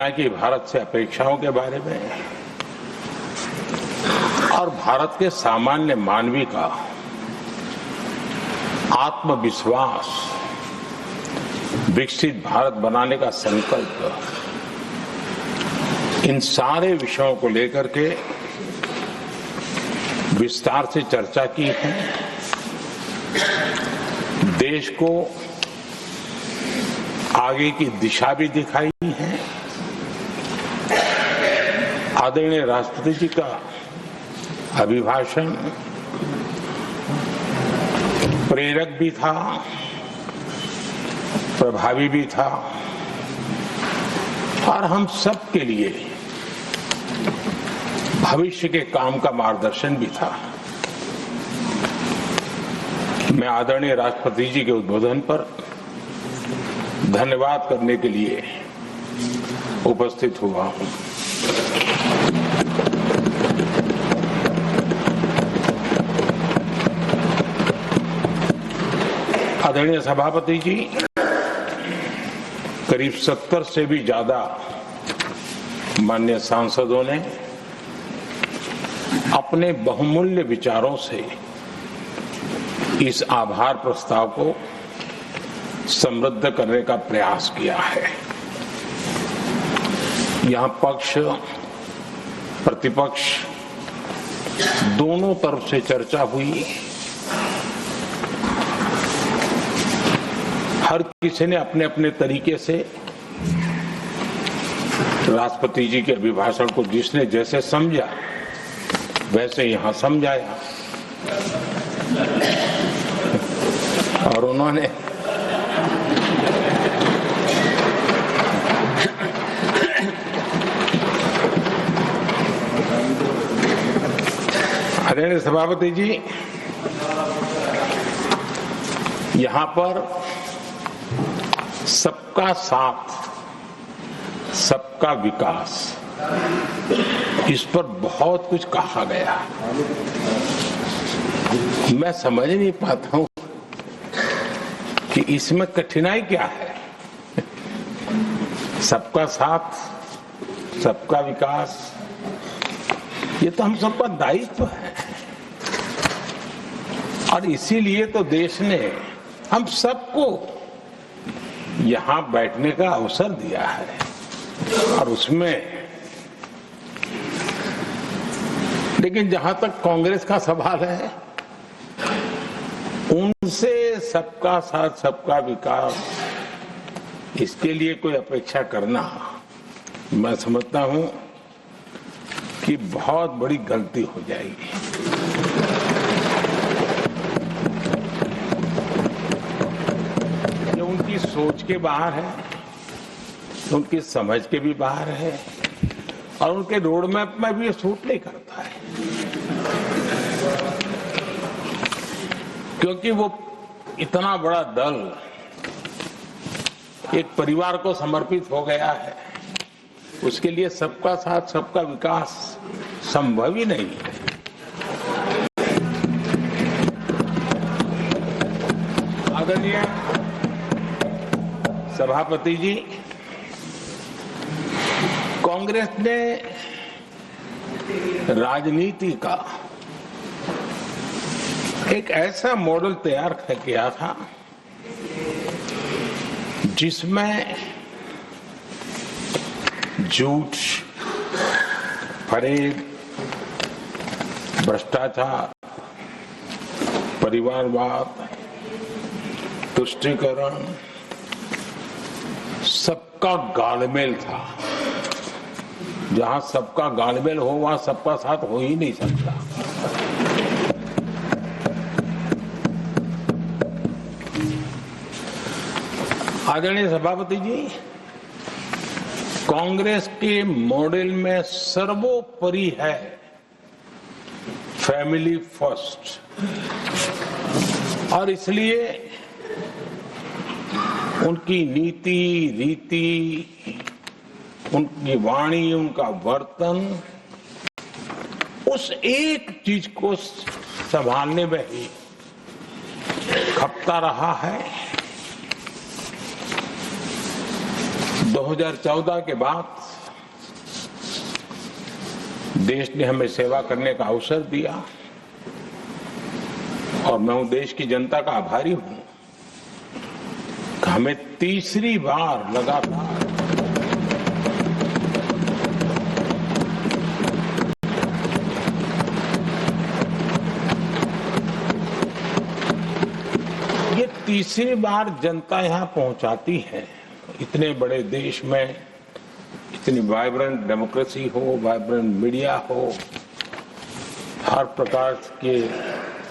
की भारत से अपेक्षाओं के बारे में और भारत के सामान्य मानवी का आत्मविश्वास, विकसित भारत बनाने का संकल्प, इन सारे विषयों को लेकर के विस्तार से चर्चा की है। देश को आगे की दिशा भी दिखाई है। आदरणीय राष्ट्रपति जी का अभिभाषण प्रेरक भी था, प्रभावी भी था और हम सब के लिए भविष्य के काम का मार्गदर्शन भी था। मैं आदरणीय राष्ट्रपति जी के उद्बोधन पर धन्यवाद करने के लिए उपस्थित हुआ हूं। आदरणीय सभापति जी, करीब 70 से भी ज्यादा माननीय सांसदों ने अपने बहुमूल्य विचारों से इस आभार प्रस्ताव को समृद्ध करने का प्रयास किया है। यहां पक्ष प्रतिपक्ष दोनों तरफ से चर्चा हुई। हर किसी ने अपने अपने तरीके से राष्ट्रपति जी के अभिभाषण को जिसने जैसे समझा वैसे यहां समझाया और उन्होंने आदरणीय सभापति जी, यहां पर सबका साथ, सबका विकास, इस पर बहुत कुछ कहा गया। मैं समझ नहीं पाता हूं कि इसमें कठिनाई क्या है। सबका साथ, सबका विकास, ये तो हम सबका दायित्व है और इसीलिए तो देश ने हम सबको यहां बैठने का अवसर दिया है और उसमें लेकिन जहां तक कांग्रेस का सवाल है, उनसे सबका साथ सबका विकास, इसके लिए कोई अपेक्षा करना मैं समझता हूं कि बहुत बड़ी गलती हो जाएगी। ये उनकी सोच के बाहर है, उनकी समझ के भी बाहर है और उनके रोड मैप में भी ये सूट नहीं करता है, क्योंकि वो इतना बड़ा दल एक परिवार को समर्पित हो गया है। उसके लिए सबका साथ सबका विकास संभव ही नहीं है। आदरणीय सभापति जी, कांग्रेस ने राजनीति का एक ऐसा मॉडल तैयार किया था जिसमें झूठ, फरेब, भ्रष्टाचार, परिवारवाद, तुष्टीकरण, सबका गालमेल था। जहां सबका गालमेल हो वहां सबका साथ हो ही नहीं सकता। आदरणीय सभापति जी, कांग्रेस के मॉडल में सर्वोपरि है फैमिली फर्स्ट और इसलिए उनकी नीति, रीति, उनकी वाणी, उनका वर्तन उस एक चीज को संभालने में ही खपता रहा है। 2014 के बाद देश ने हमें सेवा करने का अवसर दिया और मैं हूं देश की जनता का आभारी हूं कि हमें तीसरी बार लगातार तीसरी बार जनता यहां पहुंचाती है। इतने बड़े देश में इतनी वाइब्रेंट डेमोक्रेसी हो, वाइब्रेंट मीडिया हो, हर प्रकार के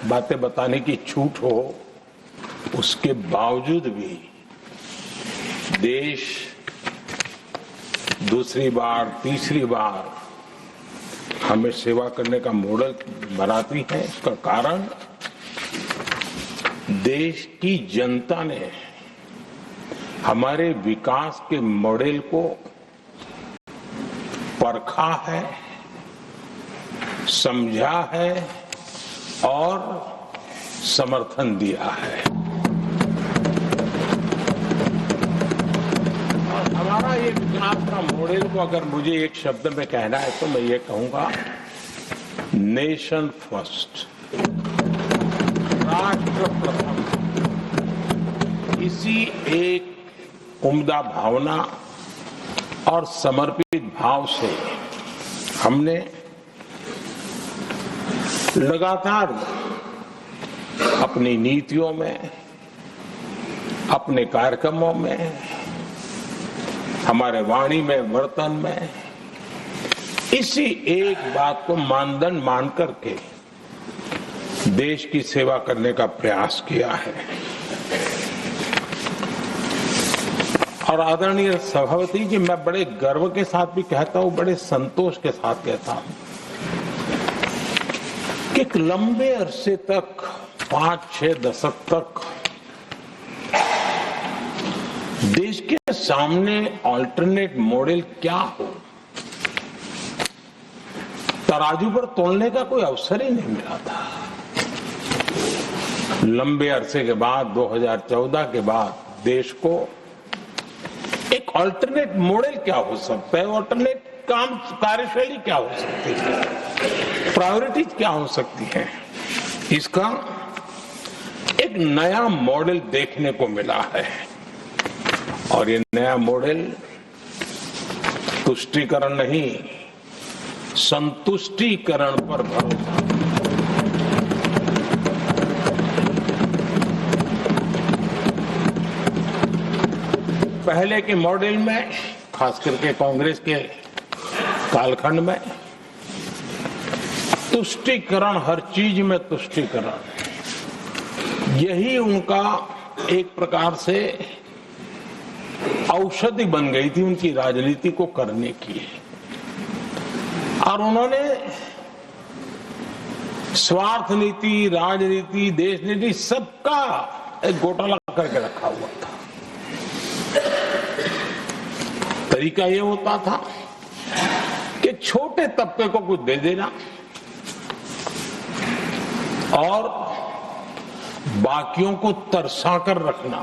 बातें बताने की छूट हो, उसके बावजूद भी देश दूसरी बार तीसरी बार हमें सेवा करने का मॉडल बनाती है। इसका कारण देश की जनता ने हमारे विकास के मॉडल को परखा है, समझा है और समर्थन दिया है। और हमारा ये विकास का मॉडल को अगर मुझे एक शब्द में कहना है तो मैं ये कहूंगा, नेशन फर्स्ट, राष्ट्र प्रथम। इसी एक उम्दा भावना और समर्पित भाव से हमने लगातार अपनी नीतियों में, अपने कार्यक्रमों में, हमारे वाणी में, वर्तन में इसी एक बात को मानदंड मान करके देश की सेवा करने का प्रयास किया है। और आदरणीय सभापति जी, मैं बड़े गर्व के साथ भी कहता हूं, बड़े संतोष के साथ कहता हूं कि एक लंबे अरसे तक, 5-6 दशक तक देश के सामने अल्टरनेट मॉडल क्या हो, तराजू पर तोलने का कोई अवसर ही नहीं मिला था। लंबे अरसे के बाद 2014 के बाद देश को एक अल्टरनेट मॉडल क्या हो सकता है, अल्टरनेट काम कार्यशैली क्या हो सकती है, प्रायोरिटीज क्या हो सकती है, इसका एक नया मॉडल देखने को मिला है। और ये नया मॉडल तुष्टीकरण नहीं, संतुष्टीकरण पर भरोसा। पहले के मॉडल में, खास करके कांग्रेस के कालखंड में, तुष्टीकरण, हर चीज में तुष्टीकरण, यही उनका एक प्रकार से औषधि बन गई थी उनकी राजनीति को करने की। और उन्होंने स्वार्थ नीति, राजनीति, देश नीति सबका एक घोटाला करके रखा हुआ था। तरीका ये होता था कि छोटे तबके को कुछ दे देना और बाकियों को तरसा कर रखना,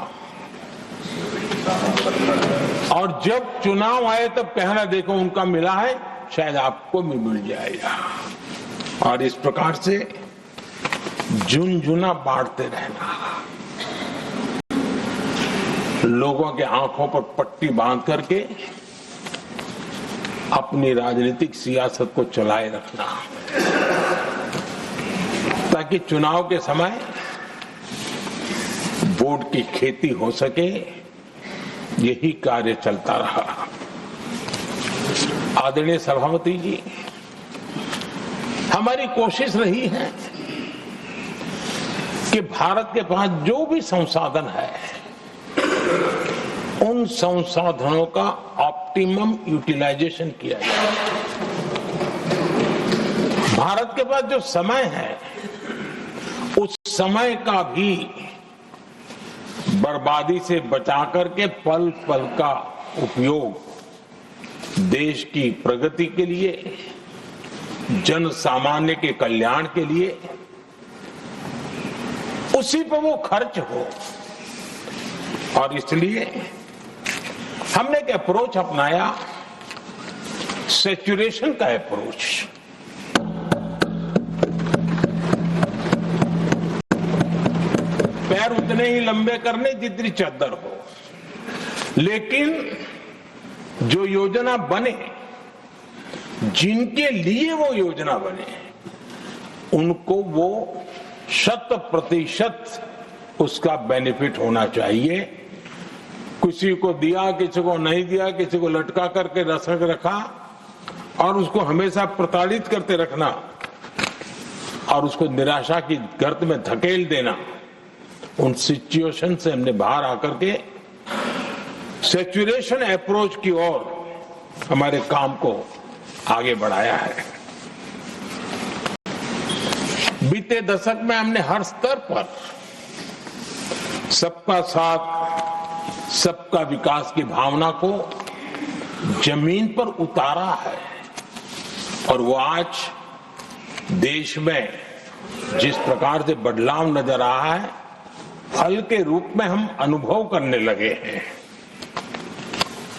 और जब चुनाव आए तब कहना देखो उनका मिला है, शायद आपको भी मिल जाएगा। और इस प्रकार से झुनझुना बांटते रहना, लोगों के आंखों पर पट्टी बांध करके अपनी राजनीतिक सियासत को चलाए रखना, ताकि चुनाव के समय वोट की खेती हो सके। यही कार्य चलता रहा। आदरणीय सभापति जी, हमारी कोशिश रही है कि भारत के पास जो भी संसाधन है, उन संसाधनों का ऑप्टिमम यूटिलाइजेशन किया जाए। भारत के पास जो समय है, उस समय का भी बर्बादी से बचा करके पल पल का उपयोग देश की प्रगति के लिए, जन सामान्य के कल्याण के लिए, उसी पर वो खर्च हो। और इसलिए हमने एक अप्रोच अपनाया, सैचुरेशन का अप्रोच। पैर उतने ही लंबे करने जितनी चद्दर हो, लेकिन जो योजना बने, जिनके लिए वो योजना बने, उनको वो 100% उसका बेनिफिट होना चाहिए। किसी को दिया, किसी को नहीं दिया, किसी को लटका करके रखा और उसको हमेशा प्रताड़ित करते रखना और उसको निराशा की गर्त में धकेल देना, उन सिचुएशन से हमने बाहर आकर के सैचुरेशन अप्रोच की ओर हमारे काम को आगे बढ़ाया है। बीते दशक में हमने हर स्तर पर सबका साथ, सबका विकास की भावना को जमीन पर उतारा है और वो आज देश में जिस प्रकार से बदलाव नजर आ रहा है, फल के रूप में हम अनुभव करने लगे हैं।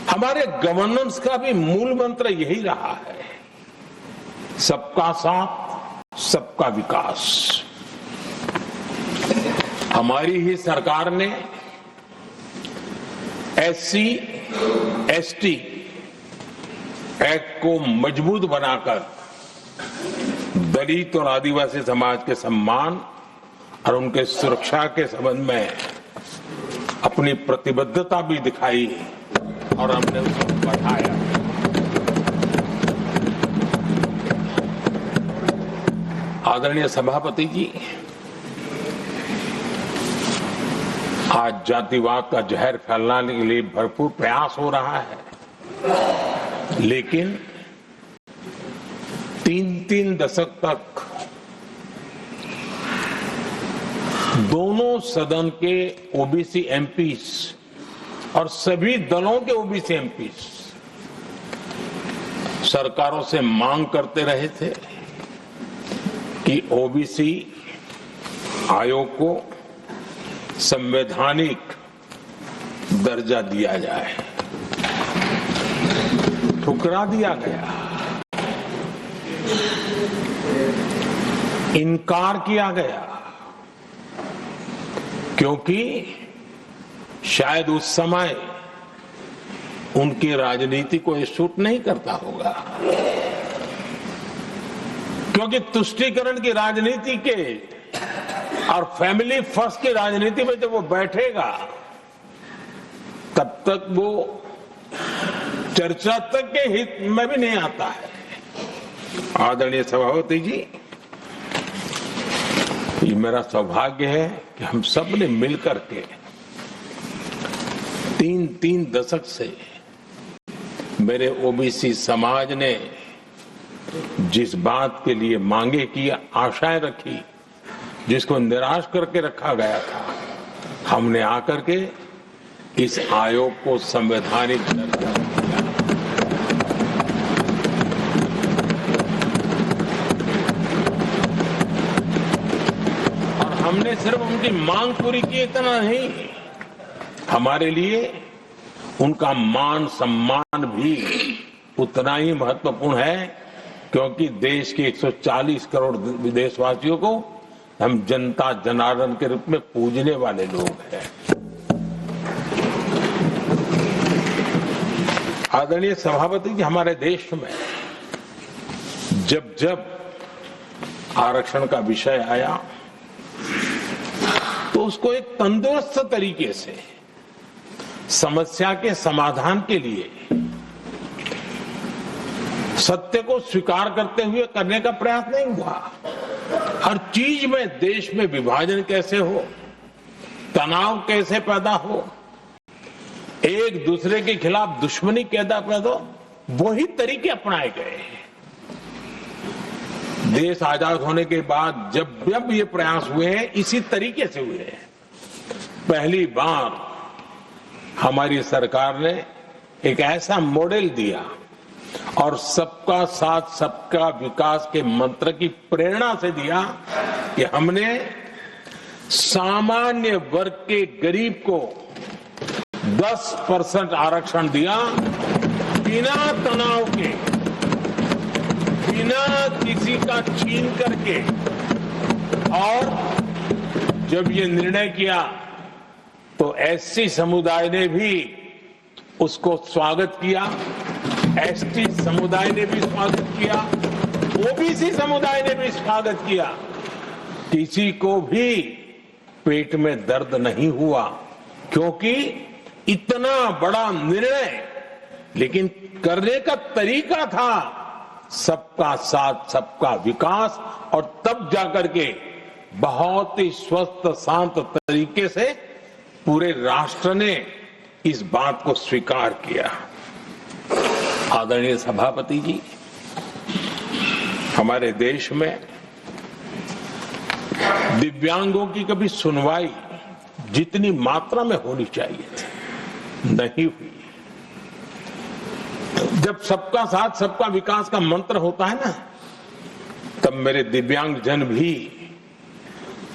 हमारे गवर्नेंस का भी मूल मंत्र यही रहा है, सबका साथ, सबका विकास। हमारी ही सरकार ने SC, ST एक्ट को मजबूत बनाकर दलित और आदिवासी समाज के सम्मान और उनके सुरक्षा के संबंध में अपनी प्रतिबद्धता भी दिखाई और हमने उसको बढ़ाया। आदरणीय सभापति जी, आज जातिवाद का जहर फैलाने के लिए भरपूर प्रयास हो रहा है, लेकिन 3 दशक तक दोनों सदन के ओबीसी एमपीज और सभी दलों के ओबीसी एमपीज सरकारों से मांग करते रहे थे कि ओबीसी आयोग को संवैधानिक दर्जा दिया जाए। ठुकरा दिया गया, इनकार किया गया, क्योंकि शायद उस समय उनकी राजनीति को ये सूट नहीं करता होगा, क्योंकि तुष्टीकरण की राजनीति के और फैमिली फर्स्ट की राजनीति में जब वो बैठेगा तब तक वो चर्चा तक के हित में भी नहीं आता है। आदरणीय सभापति जी, ये मेरा सौभाग्य है कि हम सब ने मिलकर के 3 दशक से मेरे ओबीसी समाज ने जिस बात के लिए मांगे की, आशाएं रखी, जिसको निराश करके रखा गया था, हमने आकर के इस आयोग को संवैधानिक दर्जा दिया। और हमने सिर्फ उनकी मांग पूरी की इतना नहीं, हमारे लिए उनका मान सम्मान भी उतना ही महत्वपूर्ण है, क्योंकि देश के 140 करोड़ देशवासियों को हम जनता जनार्दन के रूप में पूजने वाले लोग हैं। आदरणीय सभापति जी, हमारे देश में जब जब आरक्षण का विषय आया तो उसको एक तंदुरुस्त तरीके से समस्या के समाधान के लिए सत्य को स्वीकार करते हुए करने का प्रयास नहीं हुआ। हर चीज में देश में विभाजन कैसे हो, तनाव कैसे पैदा हो, एक दूसरे के खिलाफ दुश्मनी कैसे पैदा हो, वही तरीके अपनाए गए। देश आजाद होने के बाद जब जब ये प्रयास हुए हैं, इसी तरीके से हुए हैं। पहली बार हमारी सरकार ने एक ऐसा मॉडल दिया और सबका साथ सबका विकास के मंत्र की प्रेरणा से दिया कि हमने सामान्य वर्ग के गरीब को 10% आरक्षण दिया, बिना तनाव के, बिना किसी का छीन करके और जब ये निर्णय किया तो एससी समुदाय ने भी उसको स्वागत किया, एसटी समुदाय ने भी स्वागत किया, ओबीसी समुदाय ने भी स्वागत किया। किसी को भी पेट में दर्द नहीं हुआ, क्योंकि इतना बड़ा निर्णय, लेकिन करने का तरीका था सबका साथ सबका विकास, और तब जाकर के बहुत ही स्वस्थ शांत तरीके से पूरे राष्ट्र ने इस बात को स्वीकार किया। आदरणीय सभापति जी, हमारे देश में दिव्यांगों की कभी सुनवाई जितनी मात्रा में होनी चाहिए थी नहीं हुई। जब सबका साथ सबका विकास का मंत्र होता है ना, तब मेरे दिव्यांग जन भी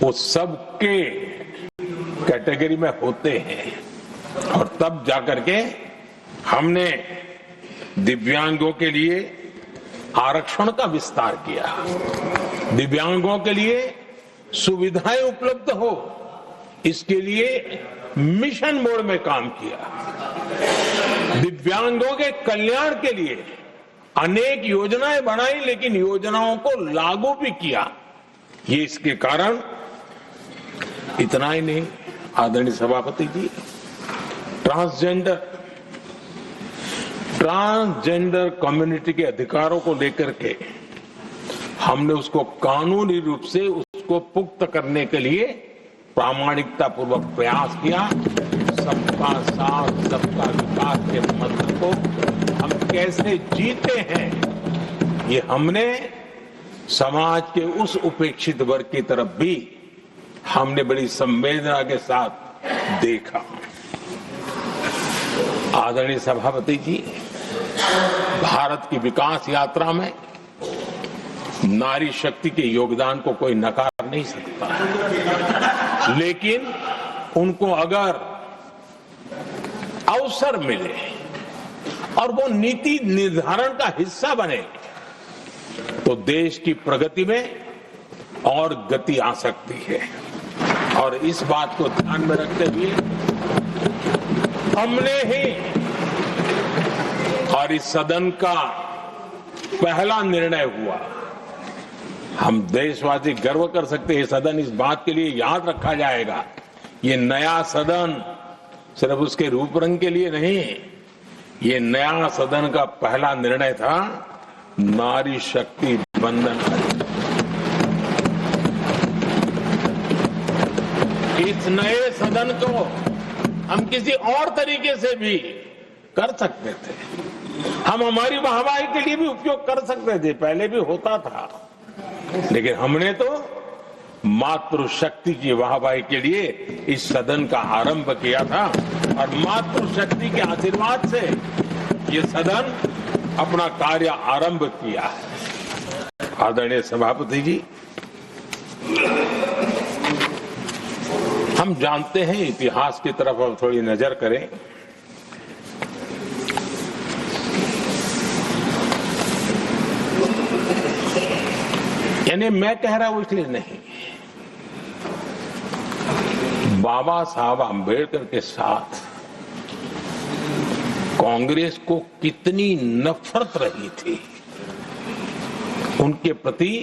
वो सबके कैटेगरी में होते हैं, और तब जाकर के हमने दिव्यांगों के लिए आरक्षण का विस्तार किया, दिव्यांगों के लिए सुविधाएं उपलब्ध हो, इसके लिए मिशन मोड में काम किया। दिव्यांगों के कल्याण के लिए अनेक योजनाएं बनाई, लेकिन योजनाओं को लागू भी किया। ये इसके कारण इतना ही नहीं, आदरणीय सभापति जी, ट्रांसजेंडर कम्युनिटी के अधिकारों को लेकर के हमने उसको कानूनी रूप से उसको पुख्त करने के लिए प्रामाणिकता पूर्वक प्रयास किया। सबका साथ सबका विकास के मंत्र को हम कैसे जीते हैं, ये हमने समाज के उस उपेक्षित वर्ग की तरफ भी हमने बड़ी संवेदना के साथ देखा। आदरणीय सभापति जी, भारत की विकास यात्रा में नारी शक्ति के योगदान को कोई नकार नहीं सकता, लेकिन उनको अगर अवसर मिले और वो नीति निर्धारण का हिस्सा बने तो देश की प्रगति में और गति आ सकती है। और इस बात को ध्यान में रखते हुए हमने ही और इस सदन का पहला निर्णय हुआ, हम देशवासी गर्व कर सकते हैं, सदन इस बात के लिए याद रखा जाएगा, ये नया सदन सिर्फ उसके रूप रंग के लिए नहीं, ये नया सदन का पहला निर्णय था नारी शक्ति वंदन। इस नए सदन को हम किसी और तरीके से भी कर सकते थे, हम हमारी वाहवाही के लिए भी उपयोग कर सकते थे, पहले भी होता था, लेकिन हमने तो मातृशक्ति की वाहवाही के लिए इस सदन का आरंभ किया था, और मातृशक्ति के आशीर्वाद से ये सदन अपना कार्य आरंभ किया है। आदरणीय सभापति जी, हम जानते हैं, इतिहास की तरफ अब थोड़ी नजर करें। यानी मैं कह रहा हूं इसलिए नहीं, बाबा साहब आंबेडकर के साथ कांग्रेस को कितनी नफरत रही थी, उनके प्रति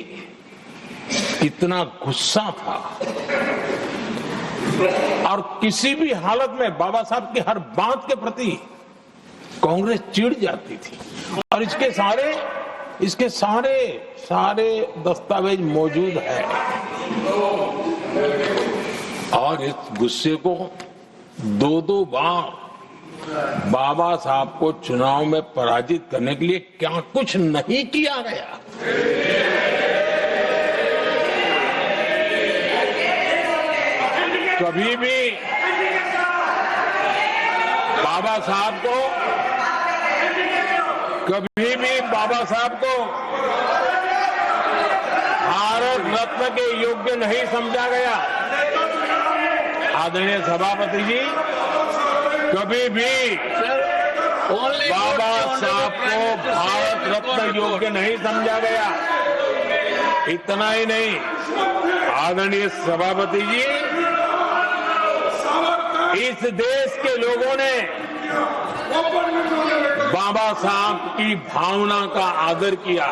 कितना गुस्सा था, और किसी भी हालत में बाबा साहब की हर बात के प्रति कांग्रेस चिढ़ जाती थी, और इसके सारे दस्तावेज मौजूद है। और इस गुस्से को दो बार बाबा साहब को चुनाव में पराजित करने के लिए क्या कुछ नहीं किया गया। कभी भी बाबा साहब को भारत रत्न के योग्य नहीं समझा गया। आदरणीय सभापति जी, कभी भी बाबा साहब को भारत रत्न योग्य नहीं समझा गया। इतना ही नहीं, आदरणीय सभापति जी, इस देश के लोगों ने बाबा साहब की भावना का आदर किया,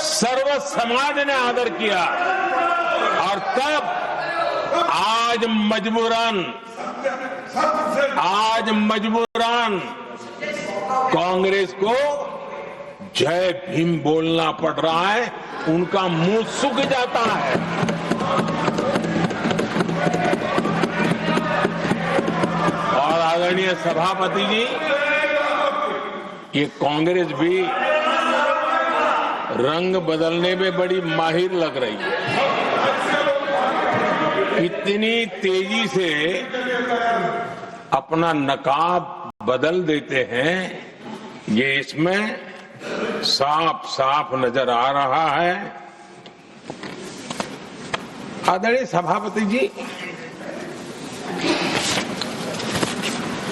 सर्व समाज ने आदर किया और तब आज मजबूरन कांग्रेस को जय भीम बोलना पड़ रहा है, उनका मुंह सूख जाता है। और आदरणीय सभापति जी, ये कांग्रेस भी रंग बदलने में बड़ी माहिर लग रही है। इतनी तेजी से अपना नकाब बदल देते हैं, ये इसमें साफ साफ नजर आ रहा है। आदरणीय सभापति जी,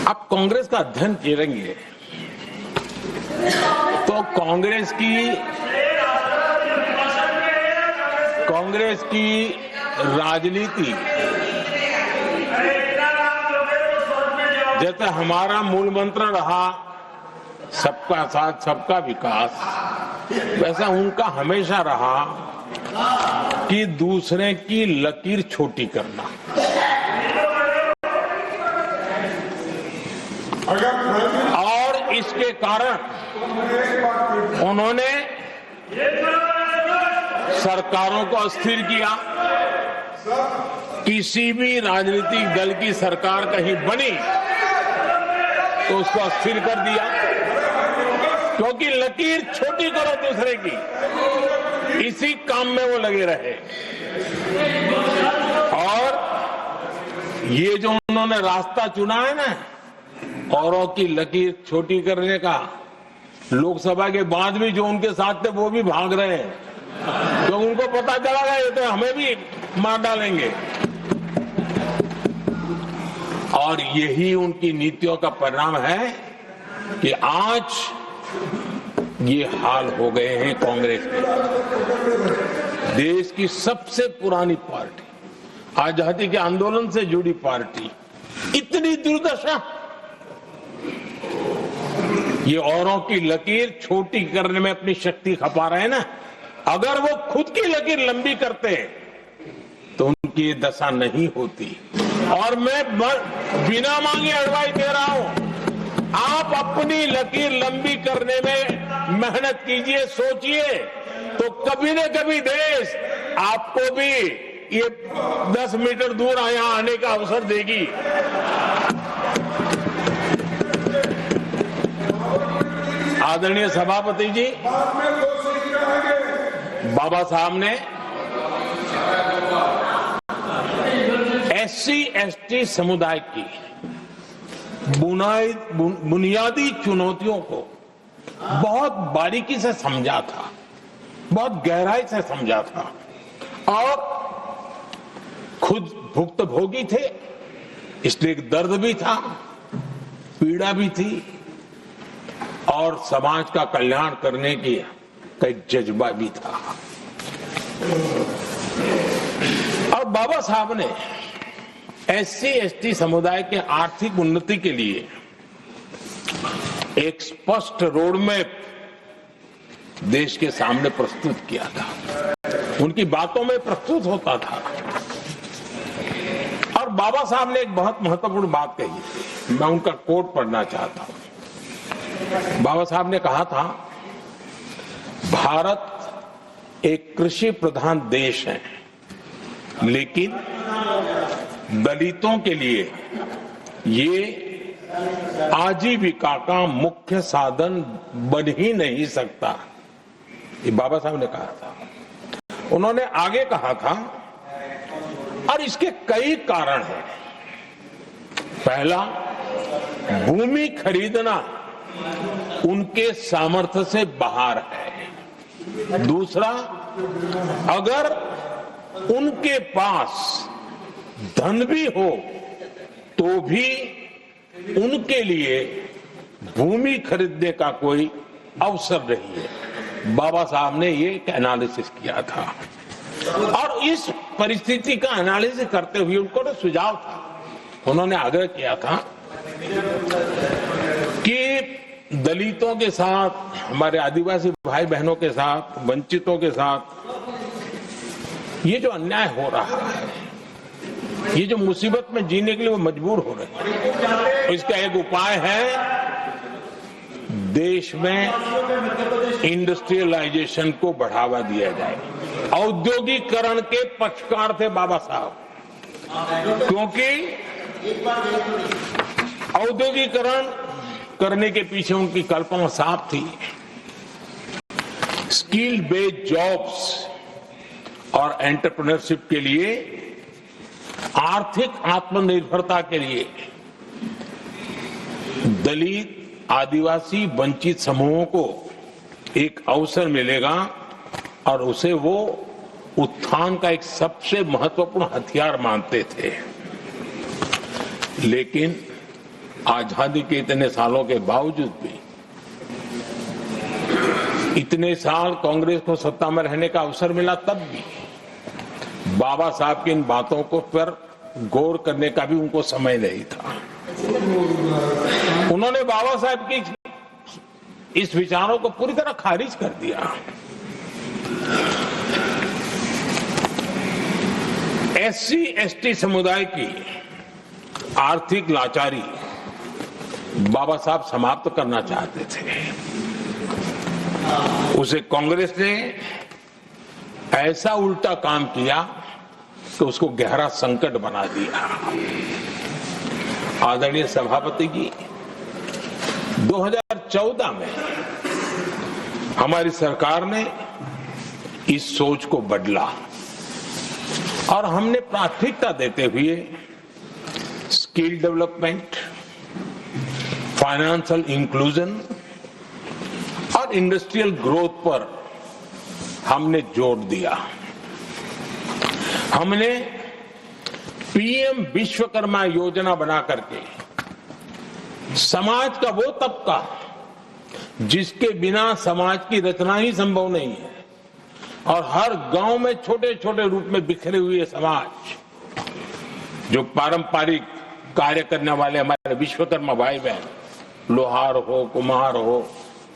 आप कांग्रेस का अध्ययन करेंगे तो कांग्रेस की राजनीति, जैसे हमारा मूल मंत्र रहा सबका साथ सबका विकास, वैसा उनका हमेशा रहा कि दूसरे की लकीर छोटी करना। और इसके कारण उन्होंने सरकारों को अस्थिर किया। किसी भी राजनीतिक दल की सरकार कहीं बनी तो उसको अस्थिर कर दिया, क्योंकि लकीर छोटी करो दूसरे की, इसी काम में वो लगे रहे। और ये जो उन्होंने रास्ता चुना है ना, औरों की लकीर छोटी करने का, लोकसभा के बाद भी जो उनके साथ थे वो भी भाग रहे हैं, तो उनको पता चला गया ये तो हमें भी मार डालेंगे। और यही उनकी नीतियों का परिणाम है कि आज ये हाल हो गए हैं कांग्रेस के। देश की सबसे पुरानी पार्टी, आजादी के आंदोलन से जुड़ी पार्टी, इतनी दुर्दशा। ये औरों की लकीर छोटी करने में अपनी शक्ति खपा रहे हैं ना, अगर वो खुद की लकीर लंबी करते तो उनकी ये दशा नहीं होती। और मैं बिना मांगे एडवाइस दे रहा हूं, आप अपनी लकीर लंबी करने में मेहनत कीजिए, सोचिए, तो कभी न कभी देश आपको भी ये 10 मीटर दूर यहां आने का अवसर देगी। आदरणीय सभापति जी, बाबा साहब ने SC/ST समुदाय की बुनियादी चुनौतियों को बहुत बारीकी से समझा था, बहुत गहराई से समझा था, और खुद भुक्तभोगी थे, इसलिए दर्द भी था, पीड़ा भी थी, और समाज का कल्याण करने की का एक जज्बा भी था। और बाबा साहब ने SC/ST समुदाय के आर्थिक उन्नति के लिए एक स्पष्ट रोडमैप देश के सामने प्रस्तुत किया था, उनकी बातों में प्रस्तुत होता था। और बाबा साहब ने एक बहुत महत्वपूर्ण बात कही थी, मैं उनका कोट पढ़ना चाहता हूं। बाबा साहब ने कहा था, भारत एक कृषि प्रधान देश है, लेकिन दलितों के लिए ये आजीविका का मुख्य साधन बन ही नहीं सकता, ये बाबा साहब ने कहा था। उन्होंने आगे कहा था, और इसके कई कारण हैं। पहला, भूमि खरीदना उनके सामर्थ्य से बाहर है। दूसरा, अगर उनके पास धन भी हो तो भी उनके लिए भूमि खरीदने का कोई अवसर नहीं है। बाबा साहब ने ये एक एनालिसिस किया था, और इस परिस्थिति का एनालिसिस करते हुए उनको सुझाव था उन्होंने आग्रह किया था कि दलितों के साथ, हमारे आदिवासी भाई बहनों के साथ, वंचितों के साथ ये जो अन्याय हो रहा है, ये जो मुसीबत में जीने के लिए वो मजबूर हो रहे हैं, तो इसका एक उपाय है देश में इंडस्ट्रियलाइजेशन को बढ़ावा दिया जाए। औद्योगिकरण के पक्षकार थे बाबा साहब, क्योंकि औद्योगिकरण करने के पीछे उनकी कल्पना साफ थी। स्किल बेस्ड जॉब्स और एंटरप्रेन्योरशिप के लिए, आर्थिक आत्मनिर्भरता के लिए दलित, आदिवासी, वंचित समूहों को एक अवसर मिलेगा और उसे वो उत्थान का एक सबसे महत्वपूर्ण हथियार मानते थे। लेकिन आजादी के इतने सालों के बावजूद भी, इतने साल कांग्रेस को सत्ता में रहने का अवसर मिला, तब भी बाबा साहब की इन बातों को पर गौर करने का भी उनको समय नहीं था। उन्होंने बाबा साहब की इस विचारों को पूरी तरह खारिज कर दिया। एससी एसटी समुदाय की आर्थिक लाचारी बाबा साहब समाप्त करना चाहते थे। उसे कांग्रेस ने ऐसा उल्टा काम किया कि उसको गहरा संकट बना दिया। आदरणीय सभापति जी, 2014 में हमारी सरकार ने इस सोच को बदला और हमने प्राथमिकता देते हुए स्किल डेवलपमेंट, फाइनेंशियल इंक्लूजन और इंडस्ट्रियल ग्रोथ पर हमने जोर दिया। हमने पीएम विश्वकर्मा योजना बना करके समाज का वो तबका जिसके बिना समाज की रचना ही संभव नहीं है, और हर गांव में छोटे छोटे रूप में बिखरे हुए समाज, जो पारंपरिक कार्य करने वाले हमारे विश्वकर्मा भाई बहन, लोहार हो, कुम्हार हो,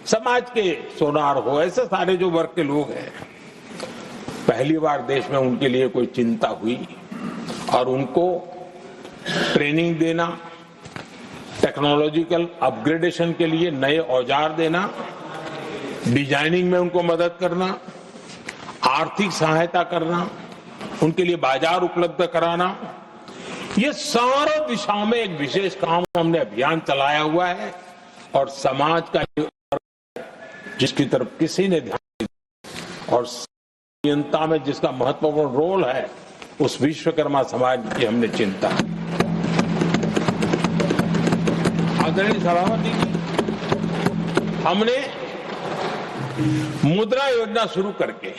समाज के सोनार हो, ऐसे सारे जो वर्ग के लोग हैं, पहली बार देश में उनके लिए कोई चिंता हुई और उनको ट्रेनिंग देना, टेक्नोलॉजिकल अपग्रेडेशन के लिए नए औजार देना, डिजाइनिंग में उनको मदद करना, आर्थिक सहायता करना, उनके लिए बाजार उपलब्ध कराना, ये सारा दिशा में एक विशेष काम हमने अभियान चलाया हुआ है। और समाज का जिसकी तरफ किसी ने ध्यान नहीं दिया और जनता में जिसका महत्वपूर्ण रोल है, उस विश्वकर्मा समाज की हमने चिंता। आदरणीय सभापति, हमने मुद्रा योजना शुरू करके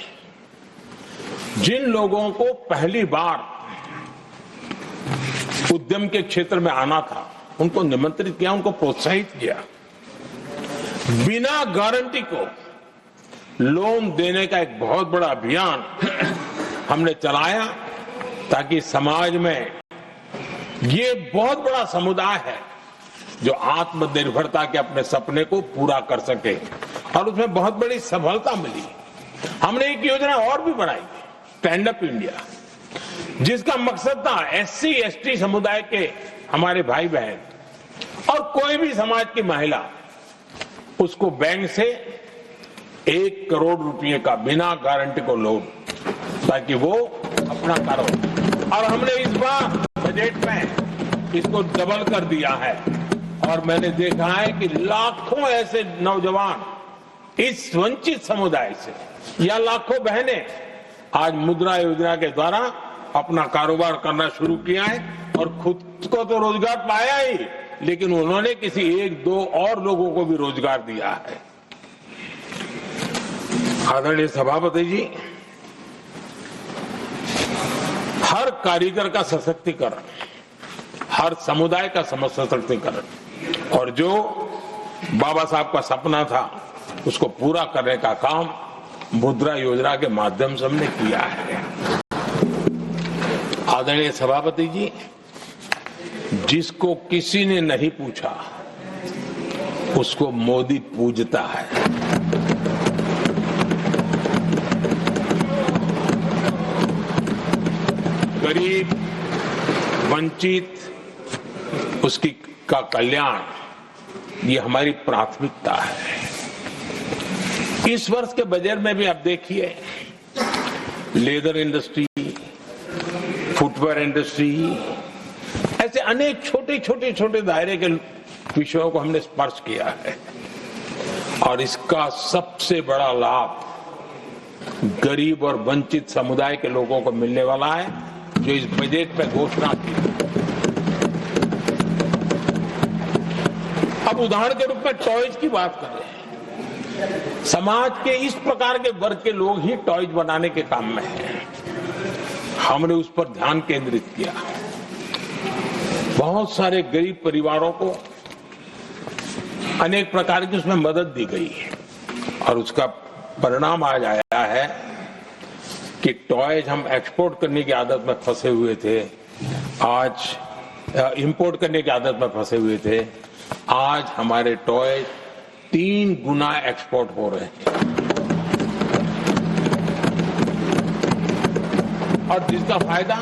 जिन लोगों को पहली बार उद्यम के क्षेत्र में आना था, उनको निमंत्रित किया, उनको प्रोत्साहित किया। बिना गारंटी को लोन देने का एक बहुत बड़ा अभियान हमने चलाया, ताकि समाज में ये बहुत बड़ा समुदाय है जो आत्मनिर्भरता के अपने सपने को पूरा कर सके, और उसमें बहुत बड़ी सफलता मिली। हमने एक योजना और भी बनाई, स्टैंड अप इंडिया, जिसका मकसद था एससी एसटी समुदाय के हमारे भाई बहन और कोई भी समाज की महिला, उसको बैंक से 1 करोड़ रुपए का बिना गारंटी को लोन, ताकि वो अपना कारोबार। और हमने इस बार बजट में इसको डबल कर दिया है, और मैंने देखा है कि लाखों ऐसे नौजवान इस वंचित समुदाय से, या लाखों बहनें आज मुद्रा योजना के द्वारा अपना कारोबार करना शुरू किया है, और खुद को तो रोजगार पाया ही, लेकिन उन्होंने किसी 1-2 और लोगों को भी रोजगार दिया है। आदरणीय सभापति जी, हर कारीगर का सशक्तिकरण, हर समुदाय का सशक्तिकरण, और जो बाबा साहब का सपना था उसको पूरा करने का काम मुद्रा योजना के माध्यम से हमने किया है। आदरणीय सभापति जी, जिसको किसी ने नहीं पूछा उसको मोदी पूजता है। गरीब, वंचित, उसकी का कल्याण ये हमारी प्राथमिकता है। इस वर्ष के बजट में भी आप देखिए, लेदर इंडस्ट्री, फुटवेयर इंडस्ट्री, ऐसे अनेक छोटे दायरे के विषयों को हमने स्पर्श किया है और इसका सबसे बड़ा लाभ गरीब और वंचित समुदाय के लोगों को मिलने वाला है, जो इस बजट में घोषणा की। अब उदाहरण के रूप में टॉयज की बात कर रहे हैं। समाज के इस प्रकार के वर्ग के लोग ही टॉयज बनाने के काम में हैं। हमने उस पर ध्यान केंद्रित किया। बहुत सारे गरीब परिवारों को अनेक प्रकार की उसमें मदद दी गई है और उसका परिणाम आज आया है कि टॉयज हम एक्सपोर्ट करने की आदत में फंसे हुए थे, आज इंपोर्ट करने की आदत में फंसे हुए थे। आज हमारे टॉयज 3 गुना एक्सपोर्ट हो रहे हैं और जिसका फायदा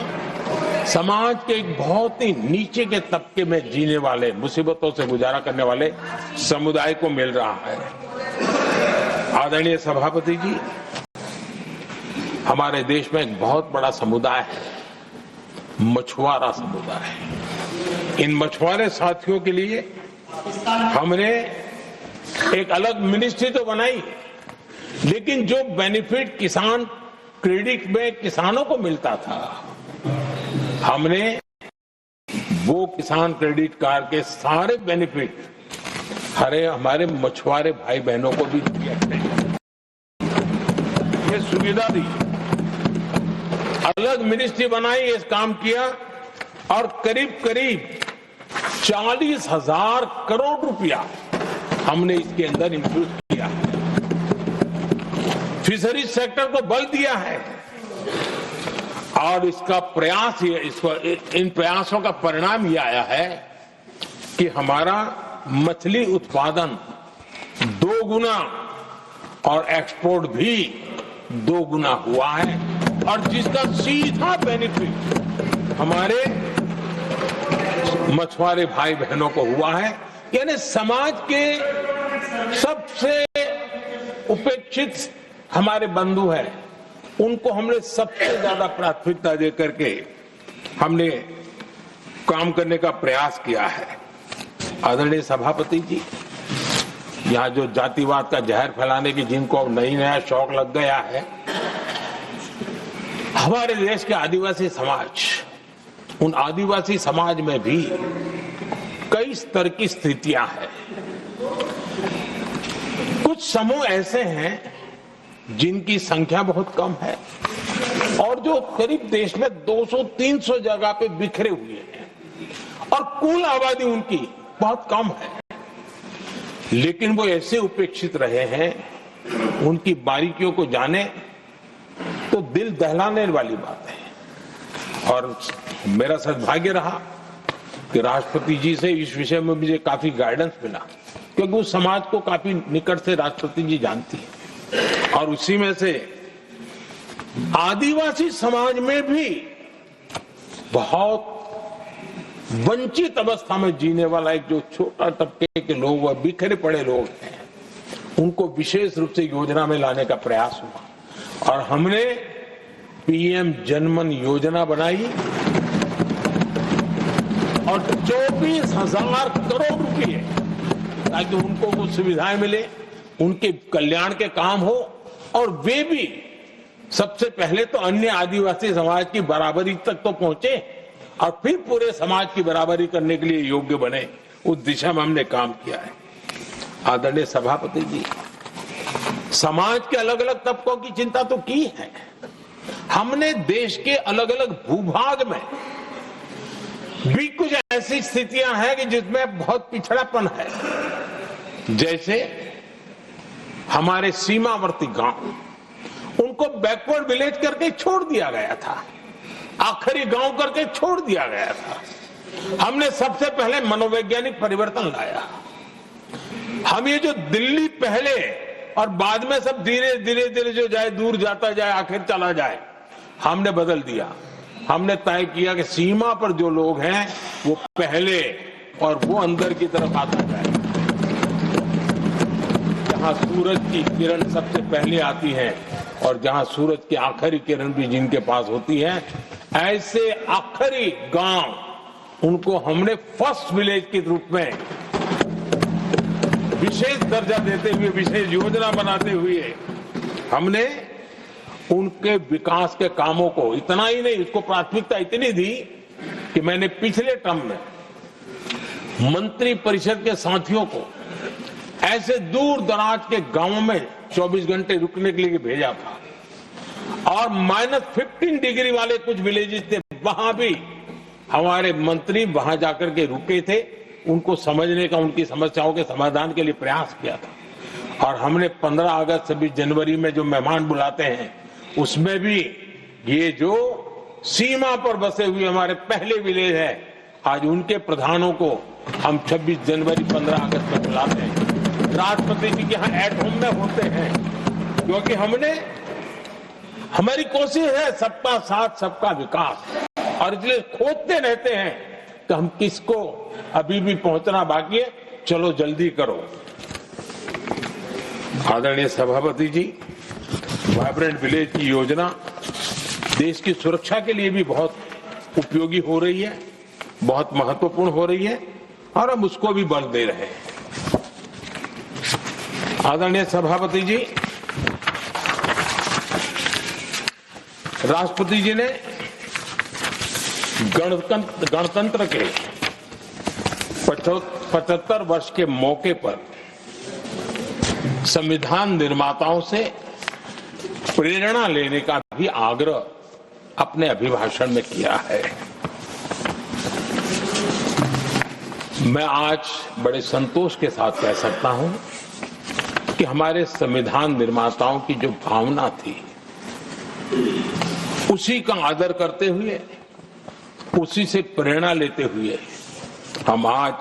समाज के एक बहुत ही नीचे के तबके में जीने वाले, मुसीबतों से गुजारा करने वाले समुदाय को मिल रहा है। आदरणीय सभापति जी, हमारे देश में एक बहुत बड़ा समुदाय है, मछुआरा समुदाय। इन मछुआरे साथियों के लिए हमने एक अलग मिनिस्ट्री तो बनाई, लेकिन जो बेनिफिट किसान क्रेडिट में किसानों को मिलता था, हमने वो किसान क्रेडिट कार्ड के सारे बेनिफिट हमारे मछुआरे भाई बहनों को भी दिया। ये सुविधा दी, अलग मिनिस्ट्री बनाई, इस काम किया और करीब 40,000 करोड़ रुपया हमने इसके अंदर इंफ्यूज किया। फिशरीज सेक्टर को बल दिया है और इसका प्रयास इन प्रयासों का परिणाम ये आया है कि हमारा मछली उत्पादन 2 गुना और एक्सपोर्ट भी 2 गुना हुआ है और जिसका सीधा बेनिफिट हमारे मछुआरे भाई बहनों को हुआ है। यानी समाज के सबसे उपेक्षित हमारे बंधु हैं, उनको हमने सबसे ज्यादा प्राथमिकता दे करके हमने काम करने का प्रयास किया है। आदरणीय सभापति जी, यहाँ जो जातिवाद का जहर फैलाने की जिनको अब नया शौक लग गया है, हमारे देश के आदिवासी समाज, उन आदिवासी समाज में भी कई स्तर की स्थितियां हैं। कुछ समूह ऐसे हैं जिनकी संख्या बहुत कम है और जो करीब देश में 200-300 जगह पे बिखरे हुए हैं और कुल आबादी उनकी बहुत कम है, लेकिन वो ऐसे उपेक्षित रहे हैं, उनकी बारीकियों को जाने तो दिल दहलाने वाली बात है। और मेरा सद्भाग्य रहा कि राष्ट्रपति जी से इस विषय में मुझे काफी गाइडेंस मिला, क्योंकि उस समाज को काफी निकट से राष्ट्रपति जी जानती है और उसी में से आदिवासी समाज में भी बहुत वंचित अवस्था में जीने वाला एक जो छोटा तबके के लोग व बिखरे पड़े लोग हैं, उनको विशेष रूप से योजना में लाने का प्रयास हुआ और हमने पीएम जनमन योजना बनाई और 24,000 करोड़ रुपए ताकि उनको वो सुविधाएं मिले, उनके कल्याण के काम हो और वे भी सबसे पहले तो अन्य आदिवासी समाज की बराबरी तक तो पहुंचे और फिर पूरे समाज की बराबरी करने के लिए योग्य बने। उस दिशा में हमने काम किया है। आदरणीय सभापति जी, समाज के अलग अलग तबकों की चिंता तो की है। हमने देश के अलग अलग भूभाग में भी कुछ ऐसी स्थितियां हैं कि जिसमें बहुत पिछड़ापन है। जैसे हमारे सीमावर्ती गांव, उनको बैकवर्ड विलेज करके छोड़ दिया गया था, आखिरी गांव करके छोड़ दिया गया था। हमने सबसे पहले मनोवैज्ञानिक परिवर्तन लाया। हम ये जो दिल्ली पहले और बाद में सब धीरे धीरे धीरे जो जाए दूर जाता जाए आखिर चला जाए, हमने बदल दिया। हमने तय किया कि सीमा पर जो लोग हैं वो पहले और वो अंदर की तरफ आता जाए। जहां सूरज की किरण सबसे पहले आती है और जहां सूरज की आखिरी किरण भी जिनके पास होती है, ऐसे आखिरी गांव उनको हमने फर्स्ट विलेज के रूप में विशेष दर्जा देते हुए, विशेष योजना बनाते हुए हमने उनके विकास के कामों को, इतना ही नहीं, उसको प्राथमिकता इतनी दी कि मैंने पिछले टर्म में मंत्री परिषद के साथियों को ऐसे दूर दराज के गांवों में 24 घंटे रुकने के लिए भेजा था और -15 डिग्री वाले कुछ विलेजेस थे, वहां भी हमारे मंत्री वहां जाकर के रुके थे, उनको समझने का, उनकी समस्याओं के समाधान के लिए प्रयास किया था। और हमने 15 अगस्त 26 जनवरी में जो मेहमान बुलाते हैं उसमें भी ये जो सीमा पर बसे हुए हमारे पहले विलेज है, आज उनके प्रधानों को हम 26 जनवरी 15 अगस्त में बुलाते हैं। राष्ट्रपति जी के यहाँ एट होम में होते हैं, क्योंकि हमारी कोशिश है सबका साथ सबका विकास, और इसलिए खोजते रहते हैं कि हम किसको अभी भी पहुंचना बाकी है, चलो जल्दी करो। आदरणीय सभापति जी, वाइब्रेंट विलेज की योजना देश की सुरक्षा के लिए भी बहुत उपयोगी हो रही है, बहुत महत्वपूर्ण हो रही है और हम उसको भी बल दे रहे हैं। आदरणीय सभापति जी, राष्ट्रपति जी ने गणतंत्र के 75 वर्ष के मौके पर संविधान निर्माताओं से प्रेरणा लेने का भी आग्रह अपने अभिभाषण में किया है। मैं आज बड़े संतोष के साथ कह सकता हूं कि हमारे संविधान निर्माताओं की जो भावना थी उसी का आदर करते हुए, उसी से प्रेरणा लेते हुए हम आज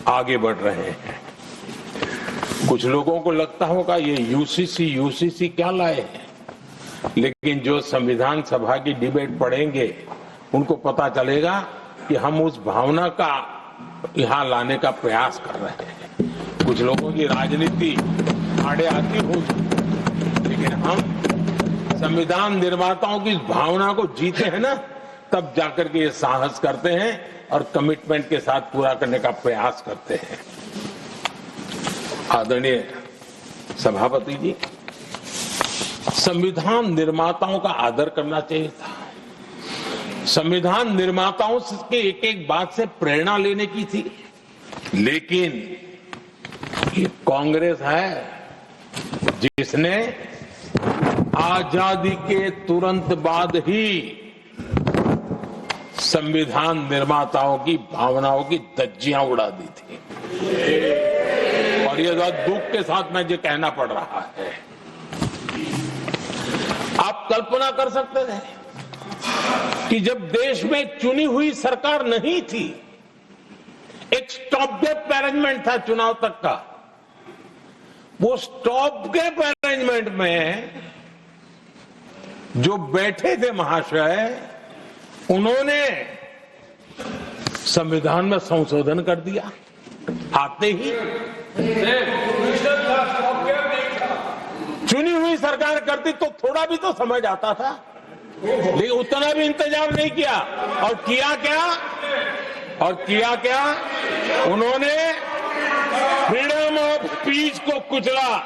आगे बढ़ रहे हैं। कुछ लोगों को लगता होगा ये यूसीसी क्या लाए हैं, लेकिन जो संविधान सभा की डिबेट पढ़ेंगे उनको पता चलेगा कि हम उस भावना का यहां लाने का प्रयास कर रहे हैं। कुछ लोगों की राजनीति आड़े आती होगी, लेकिन हम संविधान निर्माताओं की इस भावना को जीते हैं ना, तब जाकर के ये साहस करते हैं और कमिटमेंट के साथ पूरा करने का प्रयास करते हैं। आदरणीय सभापति जी, संविधान निर्माताओं का आदर करना चाहिए था। संविधान निर्माताओं के एक एक बात से प्रेरणा लेने की थी, लेकिन ये कांग्रेस है जिसने आजादी के तुरंत बाद ही संविधान निर्माताओं की भावनाओं की धज्जियां उड़ा दी थी। और ये दुख के साथ मुझे कहना पड़ रहा है। आप कल्पना कर सकते थे कि जब देश में चुनी हुई सरकार नहीं थी, एक स्टॉप गैप अरेंजमेंट था चुनाव तक का, वो स्टॉप गैप अरेंजमेंट में जो बैठे थे महाशय, उन्होंने संविधान में संशोधन कर दिया। आते ही चुनी हुई सरकार करती तो थोड़ा भी तो समझ आता था, लेकिन उतना भी इंतजाम नहीं किया। और किया क्या उन्होंने फ्रीडम ऑफ स्पीच को कुचला,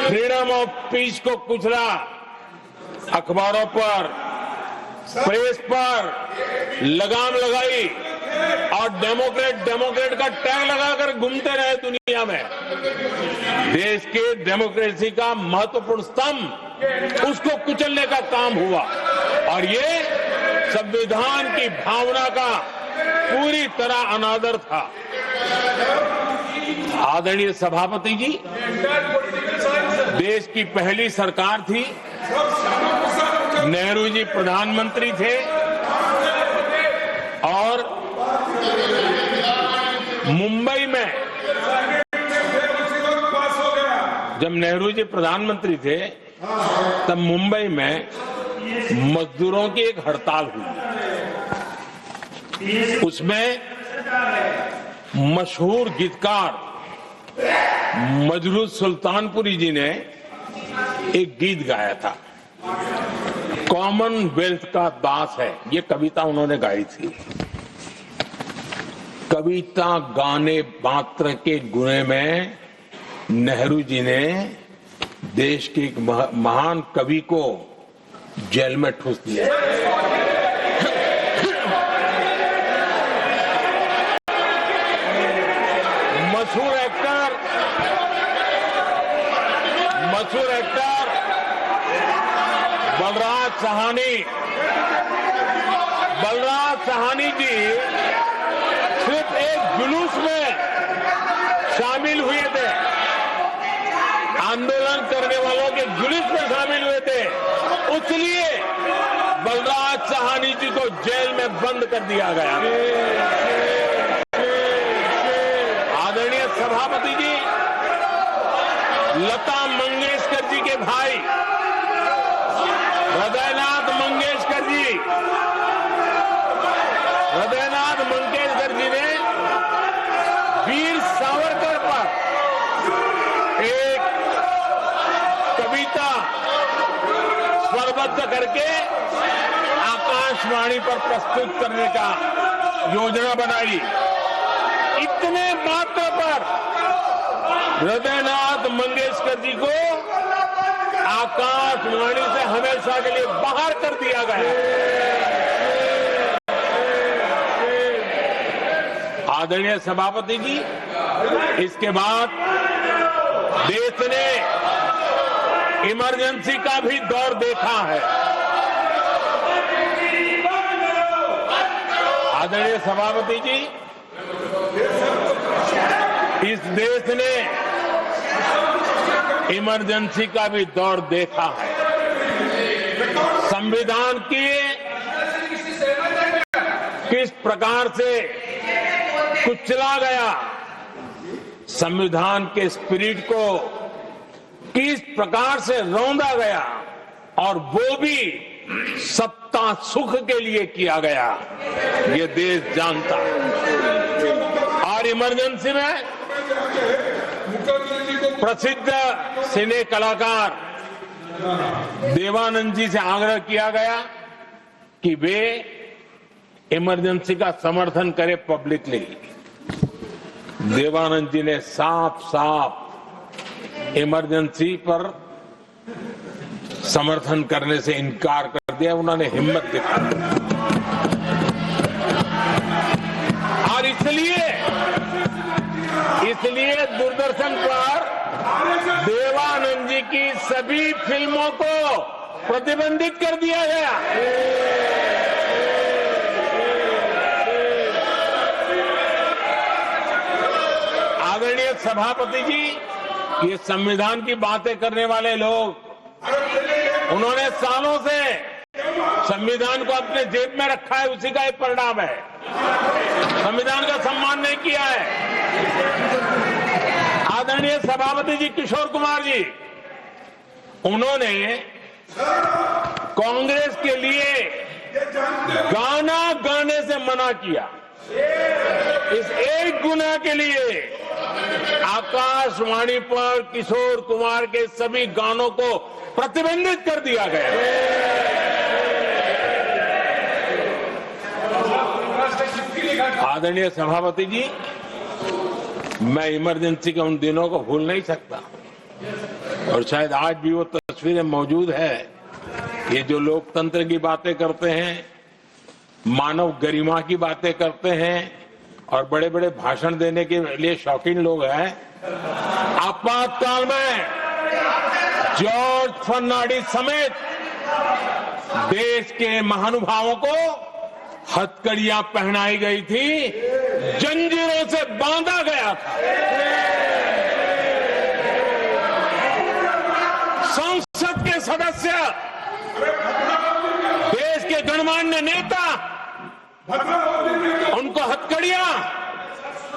फ्रीडम ऑफ स्पीच को कुचला। अखबारों पर, प्रेस पर लगाम लगाई और डेमोक्रेट का टैग लगाकर घूमते रहे दुनिया में। देश के डेमोक्रेसी का महत्वपूर्ण स्तंभ, उसको कुचलने का काम हुआ और ये संविधान की भावना का पूरी तरह अनादर था। आदरणीय सभापति जी, देश की पहली सरकार थी, नेहरू जी प्रधानमंत्री थे और मुंबई में जब नेहरू जी प्रधानमंत्री थे तब मुंबई में मजदूरों की एक हड़ताल हुई। उसमें मशहूर गीतकार मजरूह सुल्तानपुरी जी ने एक गीत गाया था, कॉमनवेल्थ का दास है, ये कविता उन्होंने गाई थी। कविता गाने मात्र के गुने में नेहरू जी ने देश के एक महान कवि को जेल में ठूस दिया। मशहूर एक्टर बलराज साहनी जी सिर्फ एक जुलूस में शामिल हुए थे, आंदोलन करने वालों के जुलूस में शामिल हुए थे, इसलिए बलराज साहनी जी को जेल में बंद कर दिया गया। आदरणीय सभापति जी, लता मंगेशकर जी के भाई हृदयनाथ मंगेशकर जी ने वीर सावरकर पर एक कविता स्वरबद्ध करके आकाशवाणी पर प्रस्तुत करने का योजना बनाई। इतने मात्र पर हृदयनाथ मंगेशकर जी को आकाशवाणी से हमेशा के लिए बाहर कर दिया गया। आदरणीय सभापति जी, इसके बाद देश ने इमरजेंसी का भी दौर देखा है। आदरणीय सभापति जी, इस देश ने इमरजेंसी का भी दौर देखा है। संविधान की किस प्रकार से कुचला गया, संविधान के स्पिरिट को किस प्रकार से रौंदा गया, और वो भी सत्ता सुख के लिए किया गया, ये देश जानता है। और इमरजेंसी में प्रसिद्ध सिने कलाकार देवानंद जी से आग्रह किया गया कि वे इमरजेंसी का समर्थन करें पब्लिकली। देवानंद जी ने साफ इमरजेंसी पर समर्थन करने से इनकार कर दिया। उन्होंने हिम्मत दिखाई और इसलिए दूरदर्शन पर देवानंद जी की सभी फिल्मों को प्रतिबंधित कर दिया गया। आदरणीय सभापति जी, ये संविधान की बातें करने वाले लोग, उन्होंने सालों से संविधान को अपने जेब में रखा है, उसी का एक परिणाम है। संविधान का सम्मान नहीं किया है। आदरणीय सभापति जी किशोर कुमार जी, उन्होंने कांग्रेस के लिए गाना गाने से मना किया। इस एक गुना के लिए आकाशवाणी पर किशोर कुमार के सभी गानों को प्रतिबंधित कर दिया गया। आदरणीय सभापति जी, मैं इमरजेंसी के उन दिनों को भूल नहीं सकता, और शायद आज भी वो तस्वीरें मौजूद है। ये जो लोकतंत्र की बातें करते हैं, मानव गरिमा की बातें करते हैं और बड़े बड़े भाषण देने के लिए शौकीन लोग हैं, आपातकाल में जॉर्ज फर्नांडिस समेत देश के महानुभावों को हथकड़ियां पहनाई गई थी, जंजीरों से बांधा गया था। संसद के सदस्य, देश के गणमान्य नेता, उनको हथकड़ियां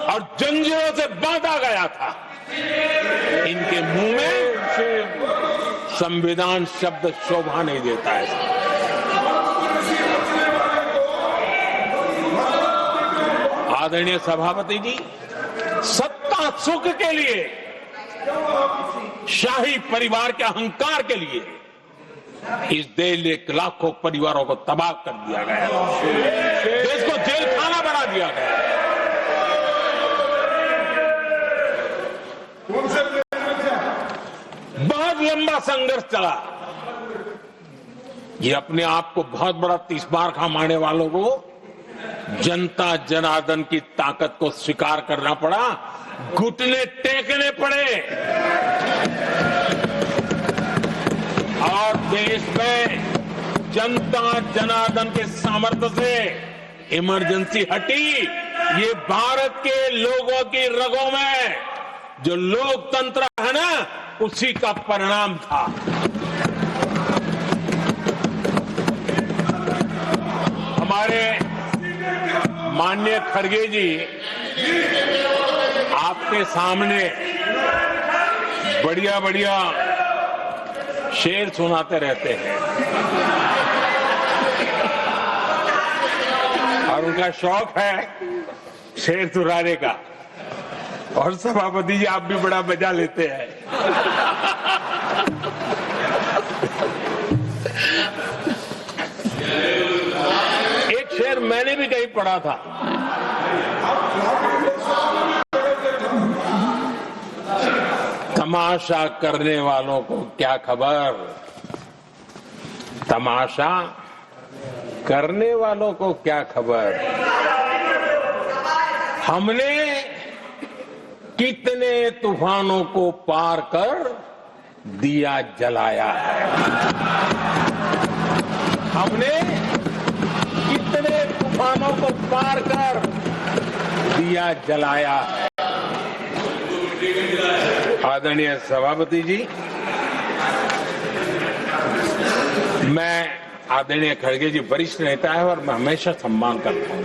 और जंजीरों से बांधा गया था, इनके मुंह में संविधान शब्द शोभा नहीं देता है। आदरणीय सभापति जी, सत्ता सुख के लिए, शाही परिवार के अहंकार के लिए इस देश के लाखों परिवारों को तबाह कर दिया गया, देश को जेल खाना बना दिया गया। बहुत लंबा संघर्ष चला। ये अपने आप को बहुत बड़ा तीसबार खा मारने वालों को जनता जनार्दन की ताकत को स्वीकार करना पड़ा, घुटने टेकने पड़े और देश में जनता जनार्दन के सामर्थ्य से इमरजेंसी हटी। ये भारत के लोगों की रगों में जो लोकतंत्र है ना, उसी का परिणाम था। हमारे माननीय खड़गे जी आपके सामने बढ़िया बढ़िया शेर सुनाते रहते हैं और उनका शौक है शेर सुनाने का, और सभापति जी आप भी बड़ा मजा लेते हैं। एक शेर मैंने भी कहीं पढ़ा था, तमाशा करने वालों को क्या खबर, तमाशा करने वालों को क्या खबर, हमने कितने तूफानों को पार कर दिया जलाया है, हमने कितने तूफानों को पार कर दिया जलाया है। आदरणीय सभापति जी, मैं आदरणीय खड़गे जी वरिष्ठ नेता है और मैं हमेशा सम्मान करता हूँ,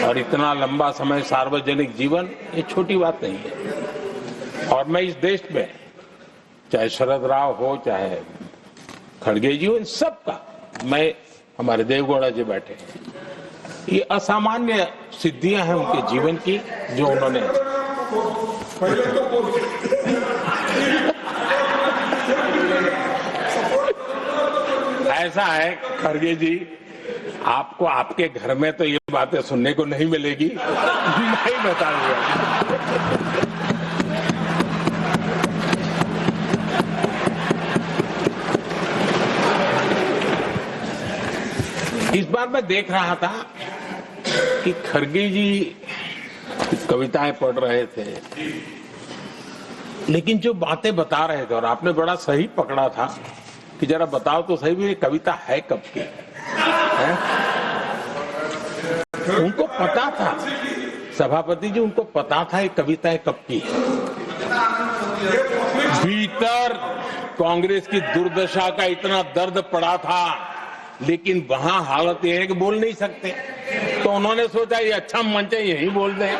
और इतना लंबा समय सार्वजनिक जीवन ये छोटी बात नहीं है। और मैं इस देश में चाहे शरद राव हो चाहे खड़गे जी हो, इन सबका, मैं हमारे देवगौड़ा जी बैठे हैं, ये असामान्य सिद्धियां हैं उनके जीवन की जो उन्होंने ऐसा है खड़गे जी, आपको आपके घर में तो ये बातें सुनने को नहीं मिलेगी, नहीं बताऊंगा। इस बार मैं देख रहा था कि खड़गे जी कविताएं पढ़ रहे थे, लेकिन जो बातें बता रहे थे, और आपने बड़ा सही पकड़ा था कि जरा बताओ तो सही भी ये कविता है कब की है? उनको पता था, सभापति जी उनको पता था ये कविताएं कब की है। भीतर कांग्रेस की दुर्दशा का इतना दर्द पड़ा था, लेकिन वहां हालत यह है कि बोल नहीं सकते, तो उन्होंने सोचा ये अच्छा मंच है, यही बोल दें,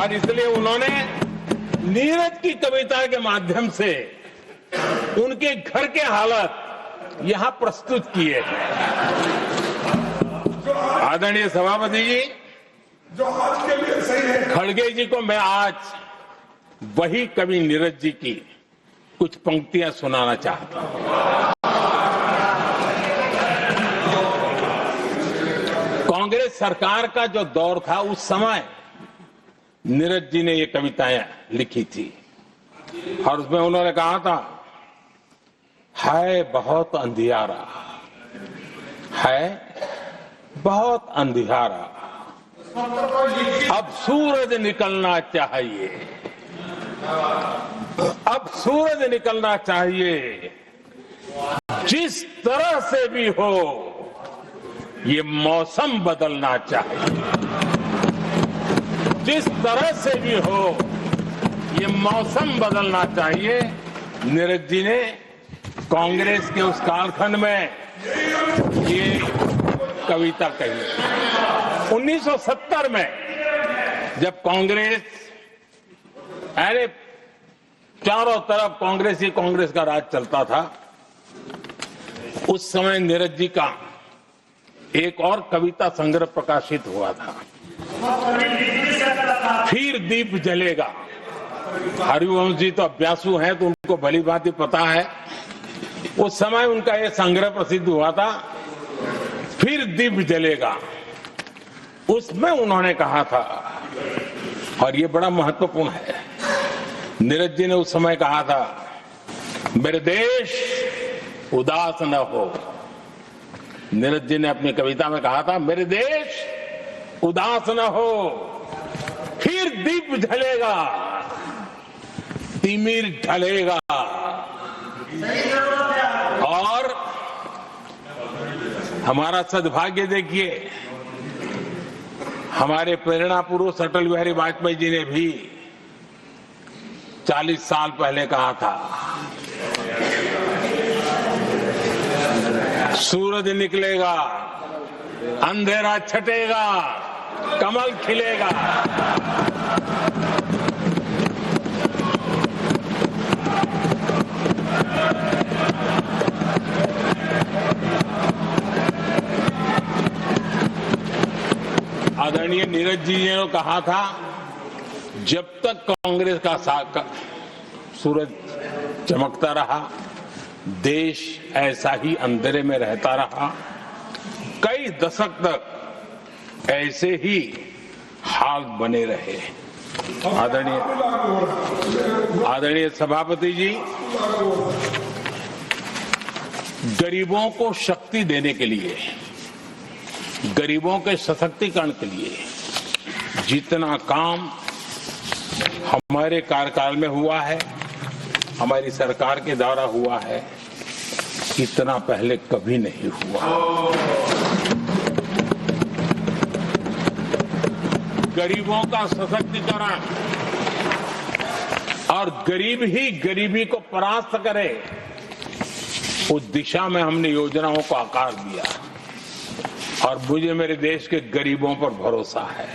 और इसलिए उन्होंने नीरज की कविता के माध्यम से उनके घर के हालात यहां प्रस्तुत किए। आदरणीय सभापति जी, जो आज के लिए सही है, खड़गे जी को मैं आज वही कवि नीरज जी की कुछ पंक्तियां सुनाना चाहता हूं। कांग्रेस सरकार का जो दौर था उस समय नीरज जी ने ये कविताएं लिखी थी, और उसमें उन्होंने कहा था, है बहुत अंधियारा, है बहुत अंधियारा, अब सूरज निकलना चाहिए, अब सूरज निकलना चाहिए, जिस तरह से भी हो ये मौसम बदलना चाहिए, जिस तरह से भी हो ये मौसम बदलना चाहिए। नीरज जी ने कांग्रेस के उस कालखंड में ये कविता कही। 1970 में जब कांग्रेस, अरे चारों तरफ कांग्रेस ही कांग्रेस का राज चलता था, उस समय नीरज जी का एक और कविता संग्रह प्रकाशित हुआ था, फिर दीप जलेगा। हरिवंश जी तो अभ्यासु हैं तो उनको भली भांति पता है। उस समय उनका यह संग्रह प्रसिद्ध हुआ था, फिर दीप जलेगा। उसमें उन्होंने कहा था, और ये बड़ा महत्वपूर्ण है, नीरज जी ने उस समय कहा था, मेरे देश उदास न हो। नीरज जी ने अपनी कविता में कहा था, मेरे देश उदास न हो, फिर दीप जलेगा, तिमिर ढलेगा। और हमारा सद्भाग्य देखिए, हमारे प्रेरणा पुरुष अटल बिहारी वाजपेयी जी ने भी 40 साल पहले कहा था, सूरज निकलेगा, अंधेरा छटेगा, कमल खिलेगा। आदरणीय नीरज जी ने कहा था, जब तक कांग्रेस का सूरज चमकता रहा, देश ऐसा ही अंधेरे में रहता रहा। कई दशक तक ऐसे ही हाल बने रहे। आदरणीय सभापति जी, गरीबों को शक्ति देने के लिए, गरीबों के सशक्तिकरण के लिए जितना काम हमारे कार्यकाल में हुआ है, हमारी सरकार के द्वारा हुआ है, इतना पहले कभी नहीं हुआ। गरीबों का सशक्तिकरण और गरीब ही गरीबी को परास्त करे, उस दिशा में हमने योजनाओं को आकार दिया। और मुझे मेरे देश के गरीबों पर भरोसा है,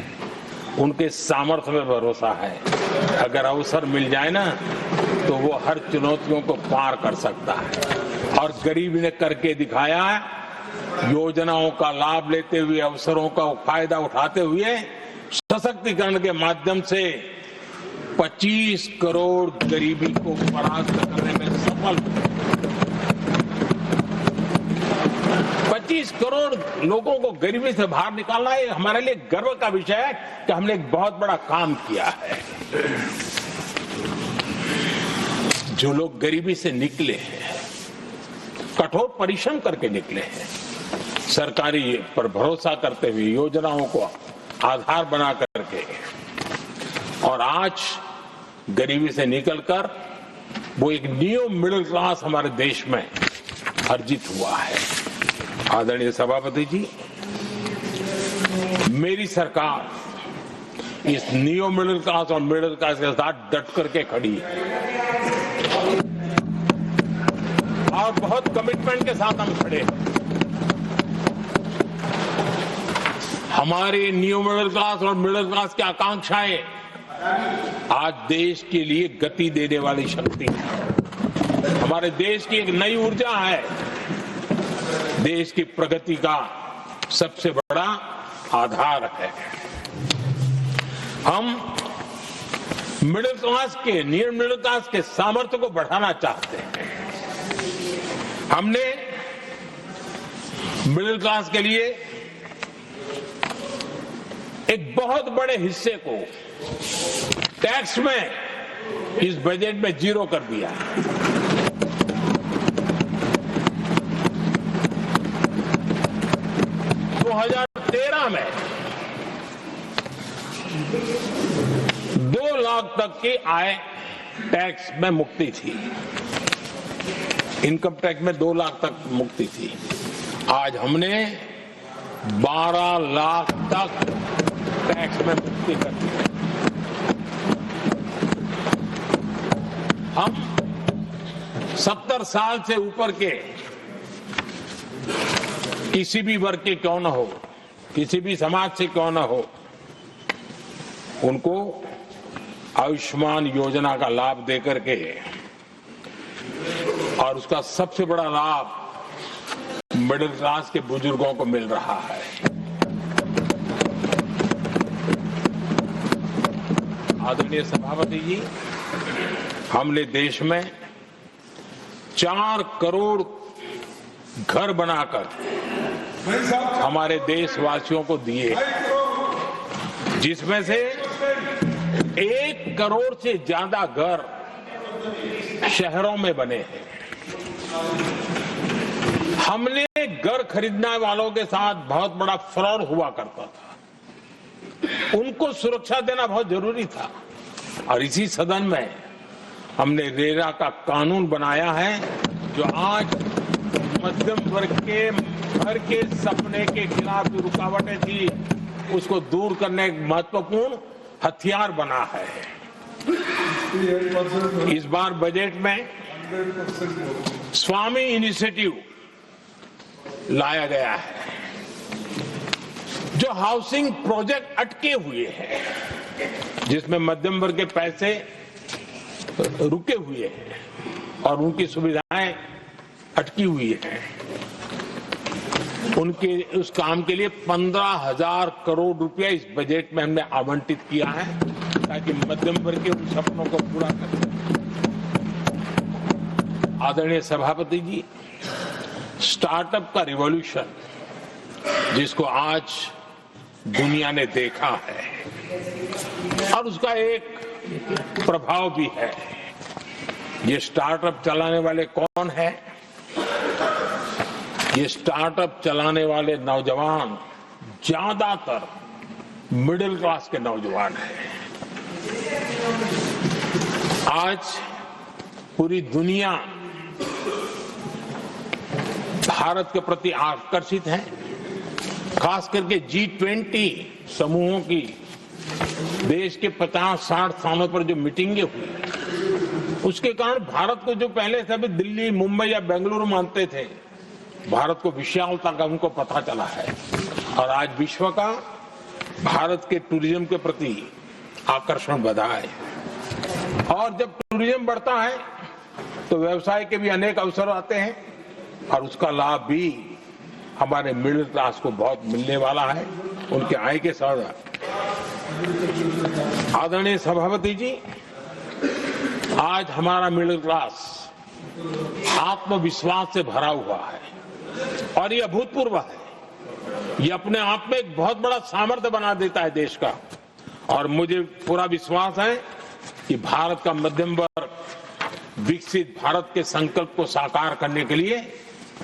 उनके सामर्थ्य में भरोसा है। अगर अवसर मिल जाए ना, तो वो हर चुनौतियों को पार कर सकता है। और गरीब ने करके दिखाया, योजनाओं का लाभ लेते हुए, अवसरों का फायदा उठाते हुए, सशक्तिकरण के माध्यम से 25 करोड़ गरीबी को परास्त करने में सफल हुए। 25 करोड़ लोगों को गरीबी से बाहर निकालना ये हमारे लिए गर्व का विषय है कि हमने एक बहुत बड़ा काम किया है। जो लोग गरीबी से निकले हैं, कठोर परिश्रम करके निकले हैं, सरकारी पर भरोसा करते हुए, योजनाओं को आधार बना करके, और आज गरीबी से निकलकर वो एक न्यू मिडिल क्लास हमारे देश में अर्जित हुआ है। आदरणीय सभापति जी, मेरी सरकार इस न्यू मिडिल क्लास और मिडिल क्लास के साथ डट करके खड़ी है और बहुत कमिटमेंट के साथ हम खड़े हैं। हमारी न्यू मिडिल क्लास और मिडिल क्लास की आकांक्षाएं आज देश के लिए गति देने वाली शक्ति है। हमारे देश की एक नई ऊर्जा है, देश की प्रगति का सबसे बड़ा आधार है। हम मिडिल क्लास के, न्यू मिडिल क्लास के सामर्थ्य को बढ़ाना चाहते हैं। हमने मिडिल क्लास के लिए एक बहुत बड़े हिस्से को टैक्स में इस बजट में जीरो कर दिया। तो 2013 में 2 लाख तक की आय टैक्स में मुक्ति थी, इनकम टैक्स में 2 लाख तक मुक्ति थी। आज हमने 12 लाख तक टैक्स में मुक्ति कर दी। हम 70 साल से ऊपर के किसी भी वर्ग के क्यों न हो, किसी भी समाज से क्यों न हो, उनको आयुष्मान योजना का लाभ देकर के, और उसका सबसे बड़ा लाभ मिडिल क्लास के बुजुर्गों को मिल रहा है। आदरणीय सभापति जी, हमने देश में 4 करोड़ घर बनाकर हमारे देशवासियों को दिए, जिसमें से 1 करोड़ से ज्यादा घर शहरों में बने हैं। हमने घर खरीदने वालों के साथ बहुत बड़ा फ्रॉड हुआ करता था, उनको सुरक्षा देना बहुत जरूरी था, और इसी सदन में हमने रेरा का कानून बनाया है, जो आज मध्यम वर्ग के घर के सपने के खिलाफ जो रुकावटें थी, उसको दूर करने का महत्वपूर्ण हथियार बना है। इस बार बजट में स्वामी इनिशिएटिव लाया गया है, जो हाउसिंग प्रोजेक्ट अटके हुए हैं, जिसमें मध्यम वर्ग के पैसे रुके हुए हैं और उनकी सुविधाएं अटकी हुई हैं, उनके उस काम के लिए 15,000 करोड़ रुपया इस बजट में हमने आवंटित किया है, ताकि मध्यम वर्ग के उन सपनों को पूरा कर सकें। आदरणीय सभापति जी, स्टार्टअप का रिवॉल्यूशन जिसको आज दुनिया ने देखा है, और उसका एक प्रभाव भी है। ये स्टार्टअप चलाने वाले कौन है? ये स्टार्टअप चलाने वाले नौजवान ज्यादातर मिडिल क्लास के नौजवान हैं। आज पूरी दुनिया भारत के प्रति आकर्षित है, खास करके G20 समूहों की देश के 50-60 स्थानों पर जो मीटिंगें हुई, उसके कारण भारत को जो पहले सभी दिल्ली, मुंबई या बेंगलुरु मानते थे, भारत को विशालता का उनको पता चला है, और आज विश्व का भारत के टूरिज्म के प्रति आकर्षण बढ़ा है। और जब टूरिज्म बढ़ता है तो व्यवसाय के भी अनेक अवसर आते हैं, और उसका लाभ भी हमारे मिडिल क्लास को बहुत मिलने वाला है, उनके आय के साथ। आदरणीय सभापति जी, आज हमारा मिडिल क्लास आत्मविश्वास से भरा हुआ है, और ये अभूतपूर्व है। ये अपने आप में एक बहुत बड़ा सामर्थ्य बना देता है देश का, और मुझे पूरा विश्वास है कि भारत का मध्यम वर्ग विकसित भारत के संकल्प को साकार करने के लिए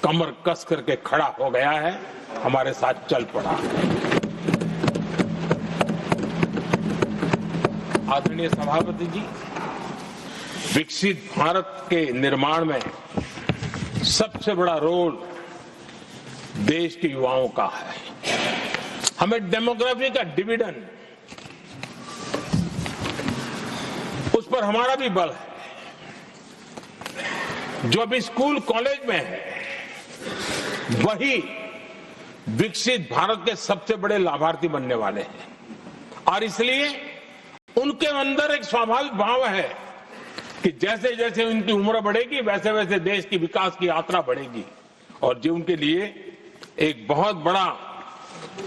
कमर कस करके खड़ा हो गया है, हमारे साथ चल पड़ा है। आदरणीय सभापति जी, विकसित भारत के निर्माण में सबसे बड़ा रोल देश के युवाओं का है। हमें डेमोग्राफी का डिविडेंड, उस पर हमारा भी बल है। जो अभी स्कूल कॉलेज में है, वही विकसित भारत के सबसे बड़े लाभार्थी बनने वाले हैं, और इसलिए उनके अंदर एक स्वाभाविक भाव है कि जैसे जैसे उनकी उम्र बढ़ेगी, वैसे वैसे देश की विकास की यात्रा बढ़ेगी, और जो उनके लिए एक बहुत बड़ा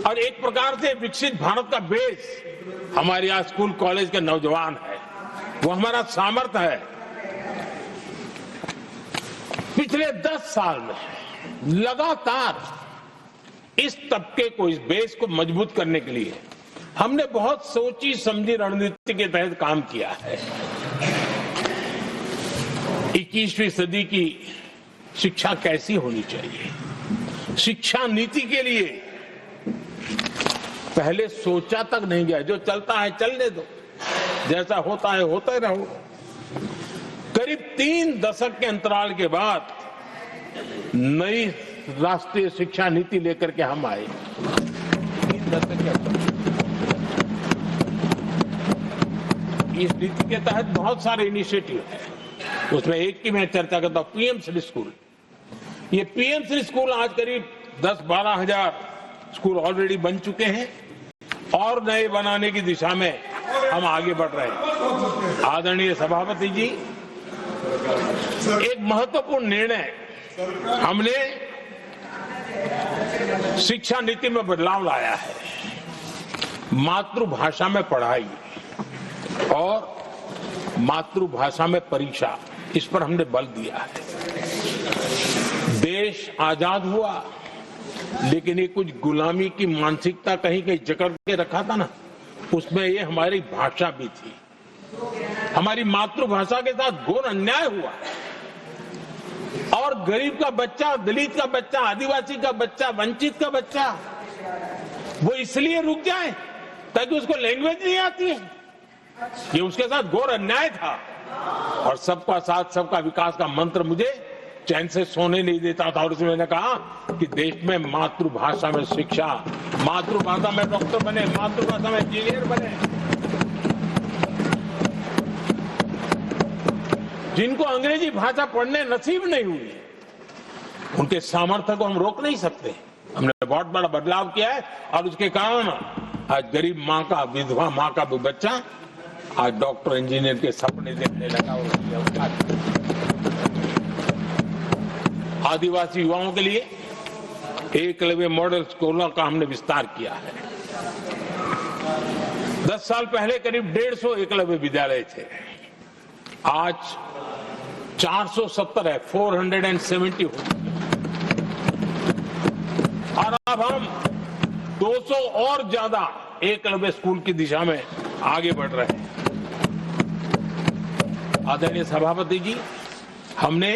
और एक प्रकार से विकसित भारत का बेस हमारे यहाँ स्कूल कॉलेज के नौजवान है, वो हमारा सामर्थ्य है। पिछले 10 साल में लगातार इस तबके को, इस बेस को मजबूत करने के लिए हमने बहुत सोची समझी रणनीति के तहत काम किया है। 21वीं सदी की शिक्षा कैसी होनी चाहिए, शिक्षा नीति के लिए पहले सोचा तक नहीं गया। जो चलता है चलने दो, जैसा होता है होते रहो। करीब 3 दशक के अंतराल के बाद नई राष्ट्रीय शिक्षा नीति लेकर के हम आए। 3 दशक के अंतराल, इस नीति के तहत बहुत सारे इनिशिएटिव है, उसमें एक की मैं चर्चा करता हूं, PM श्री स्कूल। ये PM श्री स्कूल आज करीब 10-12 हजार स्कूल ऑलरेडी बन चुके हैं और नए बनाने की दिशा में हम आगे बढ़ रहे हैं। आदरणीय सभापति जी, एक महत्वपूर्ण निर्णय हमने शिक्षा नीति में बदलाव लाया है। मातृभाषा में पढ़ाई और मातृभाषा में परीक्षा, इस पर हमने बल दिया है। देश आजाद हुआ, लेकिन ये कुछ गुलामी की मानसिकता कहीं कहीं जकड़ के रखा था ना, उसमें ये हमारी भाषा भी थी। हमारी मातृभाषा के साथ घोर अन्याय हुआ और गरीब का बच्चा, दलित का बच्चा, आदिवासी का बच्चा, वंचित का बच्चा वो इसलिए रुक जाए ताकि उसको लैंग्वेज नहीं आती है। ये उसके साथ घोर अन्याय था। और सबका साथ सबका विकास का मंत्र मुझे चैन से सोने नहीं देता था। और इसमें मैंने कहा कि देश में मातृभाषा में शिक्षा, मातृभाषा में डॉक्टर बने, मातृभाषा में इंजीनियर बने। जिनको अंग्रेजी भाषा पढ़ने नसीब नहीं हुई, उनके सामर्थ्य को हम रोक नहीं सकते। हमने बहुत बड़ा बदलाव किया है और उसके कारण आज गरीब माँ का, विधवा माँ का भी बच्चा आज डॉक्टर इंजीनियर के सपने देखने लगा। आदिवासी युवाओं के लिए एकलव्य मॉडल स्कूलों का हमने विस्तार किया है। 10 साल पहले करीब 150 एकलव्य विद्यालय थे, आज 470 है, 470 हो चुके। और अब हम 200 और ज्यादा एकलव्य स्कूल की दिशा में आगे बढ़ रहे हैं। आदरणीय सभापति जी, हमने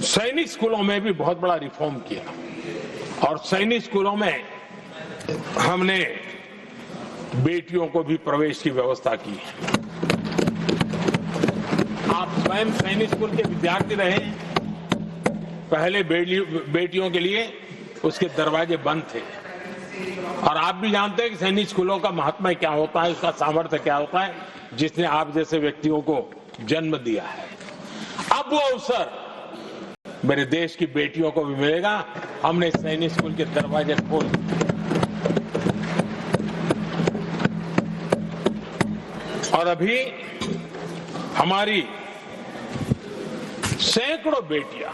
सैनिक स्कूलों में भी बहुत बड़ा रिफॉर्म किया और सैनिक स्कूलों में हमने बेटियों को भी प्रवेश की व्यवस्था की। आप स्वयं सैनिक स्कूल के विद्यार्थी रहे, पहले बेटियों के लिए उसके दरवाजे बंद थे और आप भी जानते हैं कि सैनिक स्कूलों का महात्मा क्या होता है, उसका सामर्थ्य क्या होता है, जिसने आप जैसे व्यक्तियों को जन्म दिया है। अब वो अवसर मेरे देश की बेटियों को भी मिलेगा। हमने सैनिक स्कूल के दरवाजे खोल और अभी हमारी सैकड़ों बेटियां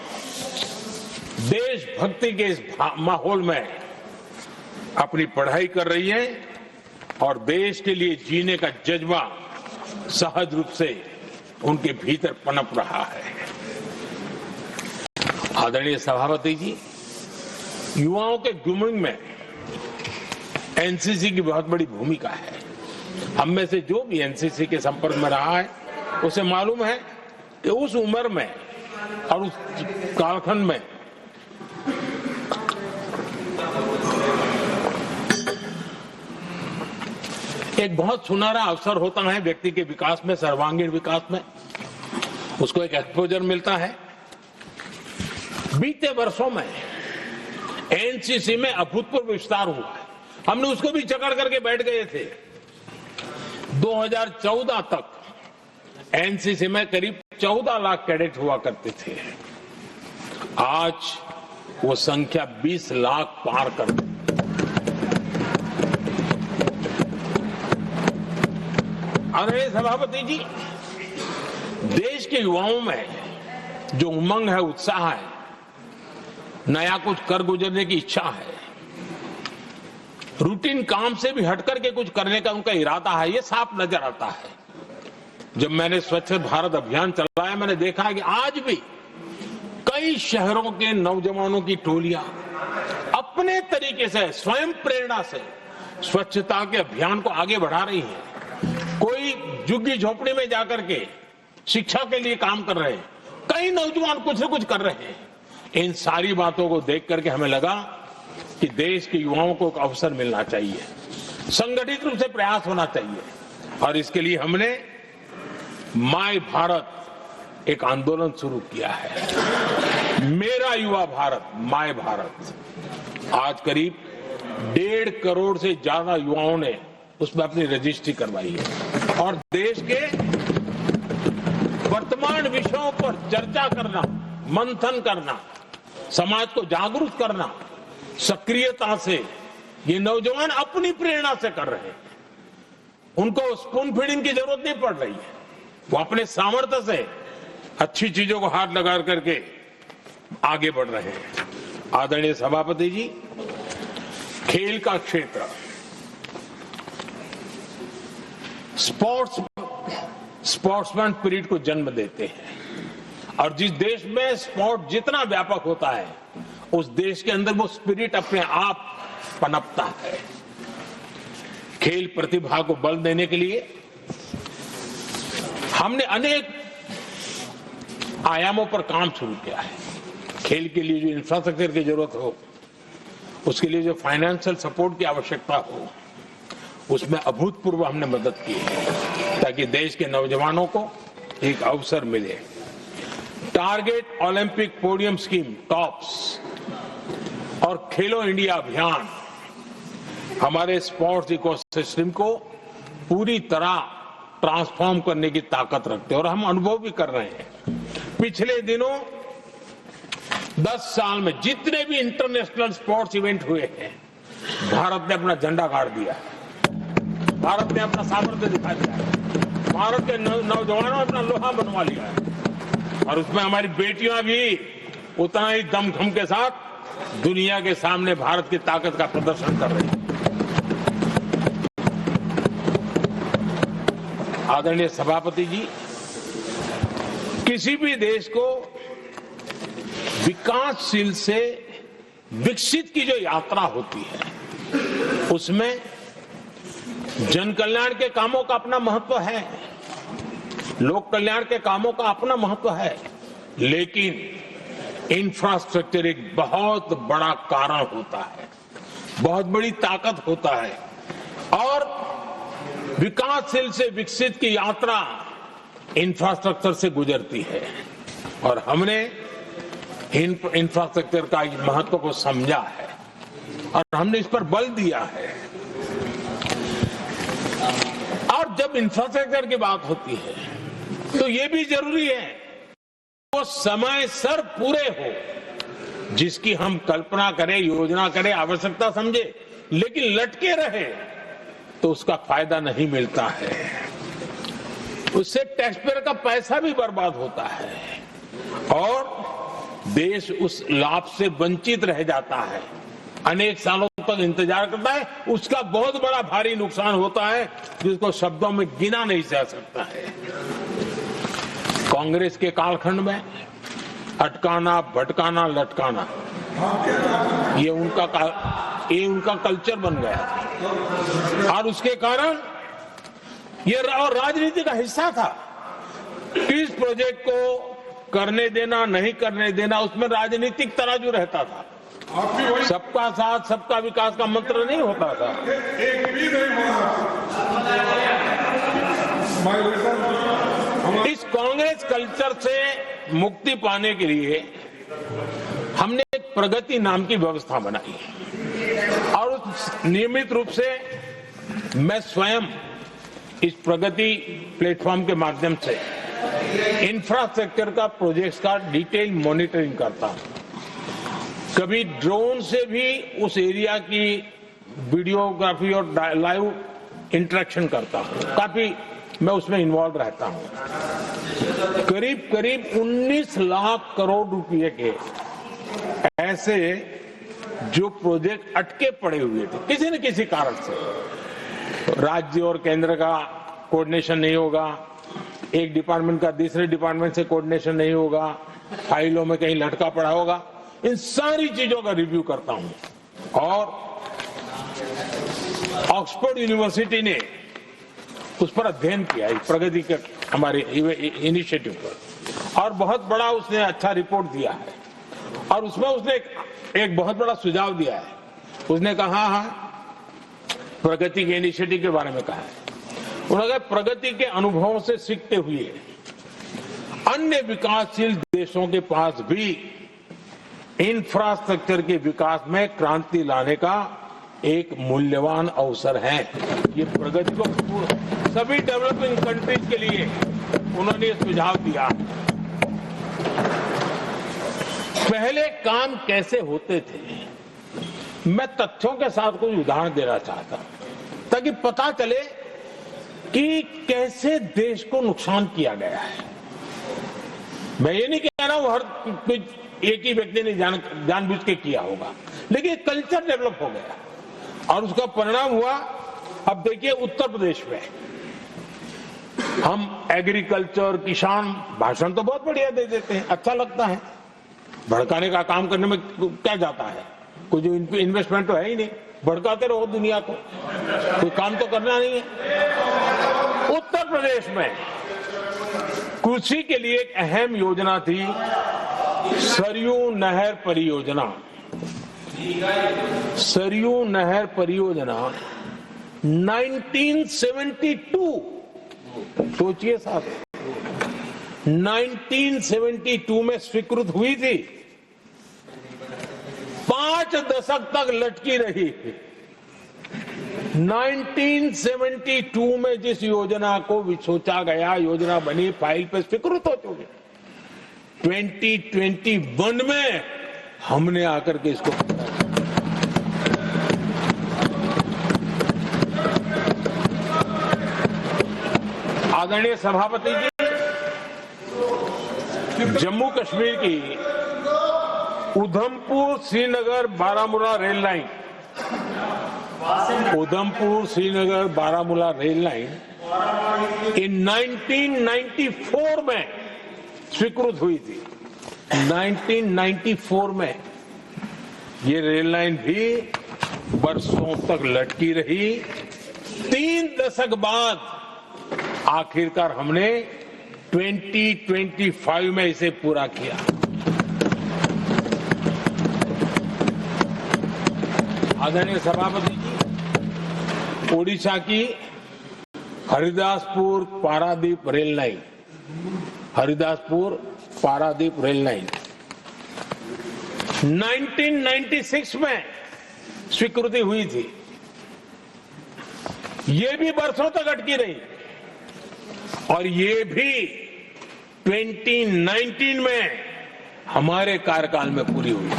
देशभक्ति के इस माहौल में अपनी पढ़ाई कर रही हैं और देश के लिए जीने का जज्बा सहज रूप से उनके भीतर पनप रहा है। आदरणीय सभापति जी, युवाओं के ग्रूमिंग में एनसीसी की बहुत बड़ी भूमिका है। हम में से जो भी एनसीसी के संपर्क में रहा है उसे मालूम है कि उस उम्र में और उस कालखंड में एक बहुत सुनहरा अवसर होता है व्यक्ति के विकास में, सर्वांगीण विकास में। उसको एक एक्सपोजर मिलता है। बीते वर्षों में एनसीसी में अभूतपूर्व विस्तार हुआ है। हमने उसको भी चकड़ करके बैठ गए थे। 2014 तक एनसीसी में करीब 14 लाख कैडेट हुआ करते थे। आज वो संख्या 20 लाख पार कर गई। आदरणीय सभापति जी, देश के युवाओं में जो उमंग है, उत्साह है, नया कुछ कर गुजरने की इच्छा है, रूटीन काम से भी हटकर के कुछ करने का उनका इरादा है, ये साफ नजर आता है। जब मैंने स्वच्छ भारत अभियान चलाया, मैंने देखा है कि आज भी कई शहरों के नौजवानों की टोलियां अपने तरीके से, स्वयं प्रेरणा से स्वच्छता के अभियान को आगे बढ़ा रही हैं। कोई झुग्गी झोपड़ी में जाकर के शिक्षा के लिए काम कर रहे हैं, कई नौजवान कुछ न कुछ कर रहे हैं। इन सारी बातों को देख करके हमें लगा कि देश के युवाओं को एक अवसर मिलना चाहिए, संगठित रूप से प्रयास होना चाहिए। और इसके लिए हमने माय भारत एक आंदोलन शुरू किया है। मेरा युवा भारत, माय भारत। आज करीब 1.5 करोड़ से ज्यादा युवाओं ने उसमें अपनी रजिस्ट्री करवाई है। और देश के वर्तमान विषयों पर चर्चा करना, मंथन करना, समाज को जागरूक करना, सक्रियता से ये नौजवान अपनी प्रेरणा से कर रहे हैं। उनको स्पून फीडिंग की जरूरत नहीं पड़ रही है। वो अपने सामर्थ्य से अच्छी चीजों को हाथ लगा करके आगे बढ़ रहे हैं। आदरणीय सभापति जी, खेल का क्षेत्र स्पोर्ट्समैन स्पिरिट को जन्म देते हैं और जिस देश में स्पोर्ट जितना व्यापक होता है उस देश के अंदर वो स्पिरिट अपने आप पनपता है। खेल प्रतिभा को बल देने के लिए हमने अनेक आयामों पर काम शुरू किया है। खेल के लिए जो इंफ्रास्ट्रक्चर की जरूरत हो, उसके लिए जो फाइनेंशियल सपोर्ट की आवश्यकता हो, उसमें अभूतपूर्व हमने मदद की है ताकि देश के नौजवानों को एक अवसर मिले। Target Olympic podium scheme tops और खेलो इंडिया अभियान हमारे स्पोर्ट्स इकोसिस्टम को पूरी तरह ट्रांसफॉर्म करने की ताकत रखते हैं और हम अनुभव भी कर रहे हैं। पिछले दिनों 10 साल में जितने भी इंटरनेशनल स्पोर्ट्स इवेंट हुए हैं, भारत ने अपना झंडा गाड़ दिया, भारत ने अपना सामर्थ्य दिखा दिया, भारत के नौजवानों ने अपना लोहा बनवा लिया है और उसमें हमारी बेटियां भी उतना ही दमखम के साथ दुनिया के सामने भारत की ताकत का प्रदर्शन कर रही है। आदरणीय सभापति जी, किसी भी देश को विकासशील से विकसित की जो यात्रा होती है उसमें जन कल्याण के कामों का अपना महत्व है, लोक कल्याण के कामों का अपना महत्व है, लेकिन इंफ्रास्ट्रक्चर एक बहुत बड़ा कारण होता है, बहुत बड़ी ताकत होता है और विकासशील से विकसित की यात्रा इंफ्रास्ट्रक्चर से गुजरती है और हमने इंफ्रास्ट्रक्चर का महत्व को समझा है और हमने इस पर बल दिया है। और जब इंफ्रास्ट्रक्चर की बात होती है तो ये भी जरूरी है वो समय सर पूरे हो, जिसकी हम कल्पना करें, योजना करें, आवश्यकता समझे, लेकिन लटके रहे तो उसका फायदा नहीं मिलता है, उससे टैक्स पेयर का पैसा भी बर्बाद होता है और देश उस लाभ से वंचित रह जाता है, अनेक सालों तक इंतजार करता है, उसका बहुत बड़ा भारी नुकसान होता है जिसको शब्दों में गिना नहीं जा सकता है। कांग्रेस के कालखंड में अटकाना, भटकाना, लटकाना ये उनका कल्चर बन गया और उसके कारण ये राजनीति का हिस्सा था। किस प्रोजेक्ट को करने देना, नहीं करने देना, उसमें राजनीतिक तराजू रहता था। सबका साथ सबका विकास का मंत्र नहीं होता था। इस कांग्रेस कल्चर से मुक्ति पाने के लिए हमने एक प्रगति नाम की व्यवस्था बनाई और नियमित रूप से मैं स्वयं इस प्रगति प्लेटफॉर्म के माध्यम से इंफ्रास्ट्रक्चर का प्रोजेक्ट्स का डिटेल मॉनिटरिंग करता हूं। कभी ड्रोन से भी उस एरिया की वीडियोग्राफी और लाइव इंटरेक्शन करता हूं, काफी मैं उसमें इन्वॉल्व रहता हूं। करीब 19 लाख करोड़ रुपए के ऐसे जो प्रोजेक्ट अटके पड़े हुए थे किसी न किसी कारण से, राज्य और केंद्र का कोऑर्डिनेशन नहीं होगा, एक डिपार्टमेंट का दूसरे डिपार्टमेंट से कोऑर्डिनेशन नहीं होगा, फाइलों में कहीं लटका पड़ा होगा, इन सारी चीजों का रिव्यू करता हूं और ऑक्सफोर्ड यूनिवर्सिटी ने उस पर अध्ययन किया इस प्रगति के हमारे इनिशिएटिव पर और बहुत बड़ा उसने अच्छा रिपोर्ट दिया है और उसमें उसने एक बहुत बड़ा सुझाव दिया है। उसने कहा प्रगति के इनिशिएटिव के बारे में कहा है, उन्होंने प्रगति के अनुभवों से सीखते हुए अन्य विकासशील देशों के पास भी इंफ्रास्ट्रक्चर के विकास में क्रांति लाने का एक मूल्यवान अवसर है। ये प्रगति को सभी डेवलपिंग कंट्रीज के लिए उन्होंने सुझाव दिया। पहले काम कैसे होते थे मैं तथ्यों के साथ कुछ उदाहरण देना चाहता हूं ताकि पता चले कि कैसे देश को नुकसान किया गया है। मैं ये नहीं कह रहा हूं हर कुछ एक ही व्यक्ति ने जानबूझ के किया होगा, लेकिन कल्चर डेवलप हो गया और उसका परिणाम हुआ। अब देखिए उत्तर प्रदेश में हम एग्रीकल्चर, किसान, भाषण तो बहुत बढ़िया दे देते हैं, अच्छा लगता है। भड़काने का काम करने में क्या जाता है, कुछ इन्वेस्टमेंट तो है ही नहीं, भड़काते रहो दुनिया को, कोई काम तो करना नहीं है। उत्तर प्रदेश में कृषि के लिए एक अहम योजना थी, सरयू नहर परियोजना। सरयू नहर परियोजना 1972, सोचिए साहब, 1972 में स्वीकृत हुई थी, 5 दशक तक लटकी रही। 1972 में जिस योजना को सोचा गया, योजना बनी, फाइल पे स्वीकृत हो चुकी, 2021 में हमने आकर के इसको आदरणीय सभापति जी, जम्मू कश्मीर की Udhampur Srinagar Baramulla rail line, Udhampur Srinagar Baramulla rail line in 1994 में स्वीकृत हुई थी। 1994 में ये रेल लाइन भी बरसों तक लटकी रही। 3 दशक बाद आखिरकार हमने 2025 में इसे पूरा किया। आदरणीय सभापति जी, ओडिशा की Haridaspur Paradip rail line, Haridaspur Paradip rail line 1996 में स्वीकृति हुई थी। ये भी बरसों तक अटकी रही और ये भी 2019 में हमारे कार्यकाल में पूरी हुई।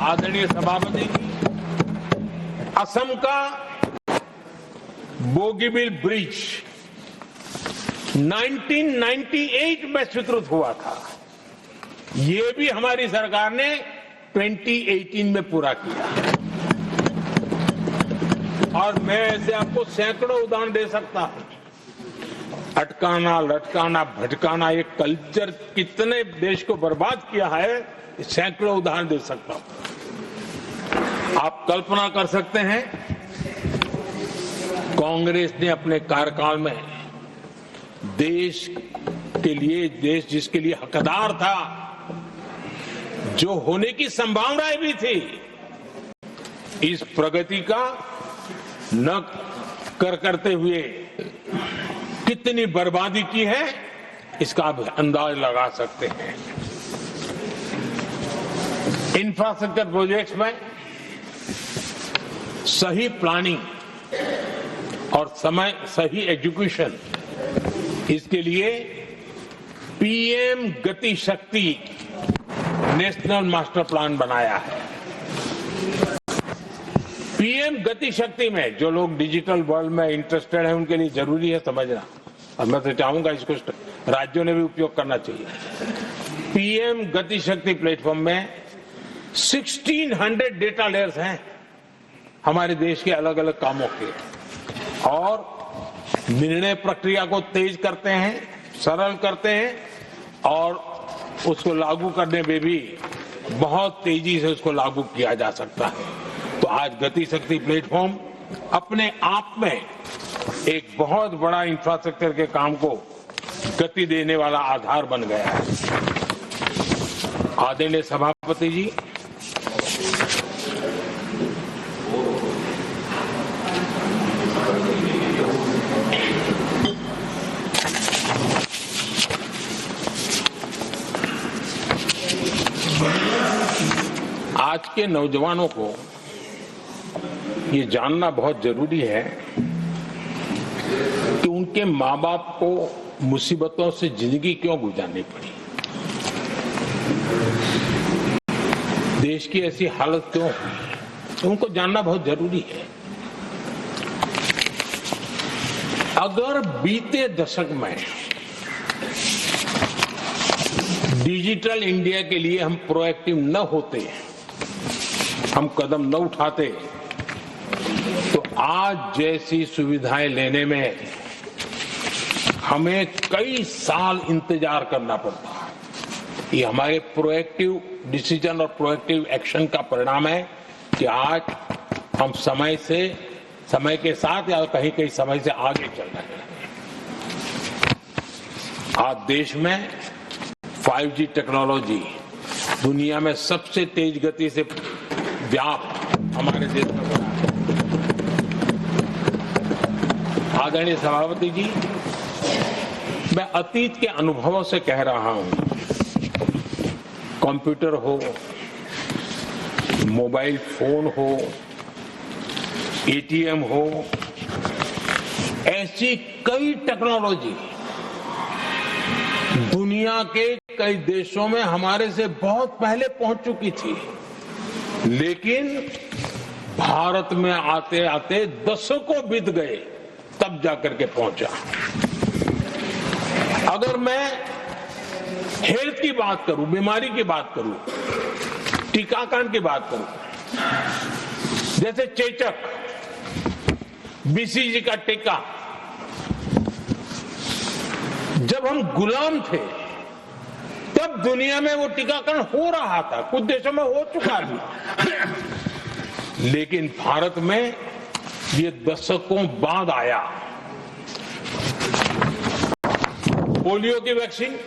आदरणीय सभापति जी, असम का बोगीबिल ब्रिज 1998 में स्वीकृत हुआ था, ये भी हमारी सरकार ने 2018 में पूरा किया। और मैं ऐसे आपको सैकड़ों उदाहरण दे सकता हूं। अटकाना, लटकाना, भटकाना, ये कल्चर कितने देश को बर्बाद किया है, सैकड़ों उदाहरण दे सकता हूं। आप कल्पना कर सकते हैं, कांग्रेस ने अपने कार्यकाल में देश के लिए, देश जिसके लिए हकदार था, जो होने की संभावनाएं भी थी, इस प्रगति का न करते हुए कितनी बर्बादी की है, इसका आप अंदाज लगा सकते हैं। इंफ्रास्ट्रक्चर प्रोजेक्ट्स में सही प्लानिंग और समय सही एग्जीक्यूशन, इसके लिए पीएम गति शक्ति नेशनल मास्टर प्लान बनाया है। पीएम गति शक्ति में जो लोग डिजिटल वर्ल्ड में इंटरेस्टेड हैं, उनके लिए जरूरी है समझना, और मैं तो चाहूंगा इसको राज्यों ने भी उपयोग करना चाहिए। पीएम गति शक्ति प्लेटफॉर्म में 1600 डेटा लेयर्स हैं हमारे देश के अलग अलग कामों के, और निर्णय प्रक्रिया को तेज करते हैं, सरल करते हैं, और उसको लागू करने में भी बहुत तेजी से उसको लागू किया जा सकता है। तो आज गति शक्ति प्लेटफॉर्म अपने आप में एक बहुत बड़ा इंफ्रास्ट्रक्चर के काम को गति देने वाला आधार बन गया है। आदरणीय सभापति जी, आज के नौजवानों को ये जानना बहुत जरूरी है कि उनके माँ बाप को मुसीबतों से जिंदगी क्यों गुजारनी पड़ी। देश की ऐसी हालत क्यों हुई, उनको जानना बहुत जरूरी है। अगर बीते दशक में डिजिटल इंडिया के लिए हम प्रोएक्टिव न होते, हम कदम न उठाते, तो आज जैसी सुविधाएं लेने में हमें कई साल इंतजार करना पड़ता। ये हमारे प्रोएक्टिव डिसीजन और प्रोएक्टिव एक्शन का परिणाम है कि आज हम समय के साथ या कहीं कहीं समय से आगे चल रहे हैं। आज देश में 5G टेक्नोलॉजी दुनिया में सबसे तेज गति से व्याप्त हमारे देश में हो रहा है। आदरणीय सभापति जी, मैं अतीत के अनुभवों से कह रहा हूं, कंप्यूटर हो, मोबाइल फोन हो, ATM हो, ऐसी कई टेक्नोलॉजी दुनिया के कई देशों में हमारे से बहुत पहले पहुंच चुकी थी, लेकिन भारत में आते आते दशकों बीत गए तब जाकर के पहुंचा। अगर मैं हेल्थ की बात करूं, बीमारी की बात करूं, टीकाकरण की बात करूं, जैसे चेचक, BCG का टीका, जब हम गुलाम थे तब दुनिया में वो टीकाकरण हो रहा था, कुछ देशों में हो चुका था, लेकिन भारत में ये दशकों बाद आया। पोलियो की वैक्सीन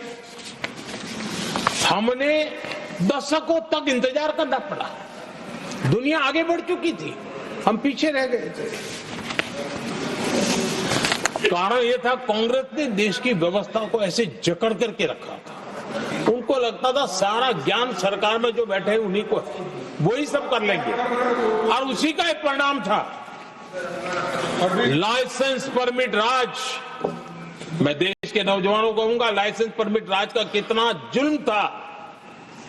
हमने दशकों तक इंतजार करना पड़ा, दुनिया आगे बढ़ चुकी थी, हम पीछे रह गए थे। कारण यह था, कांग्रेस ने देश की व्यवस्था को ऐसे जकड़ करके रखा था। उनको लगता था सारा ज्ञान सरकार में जो बैठे हैं उन्हीं को है, वही सब कर लेंगे, और उसी का एक परिणाम था लाइसेंस परमिट राज। मैं देश के नौजवानों को कहूंगा, लाइसेंस परमिट राज का कितना जुल्म था,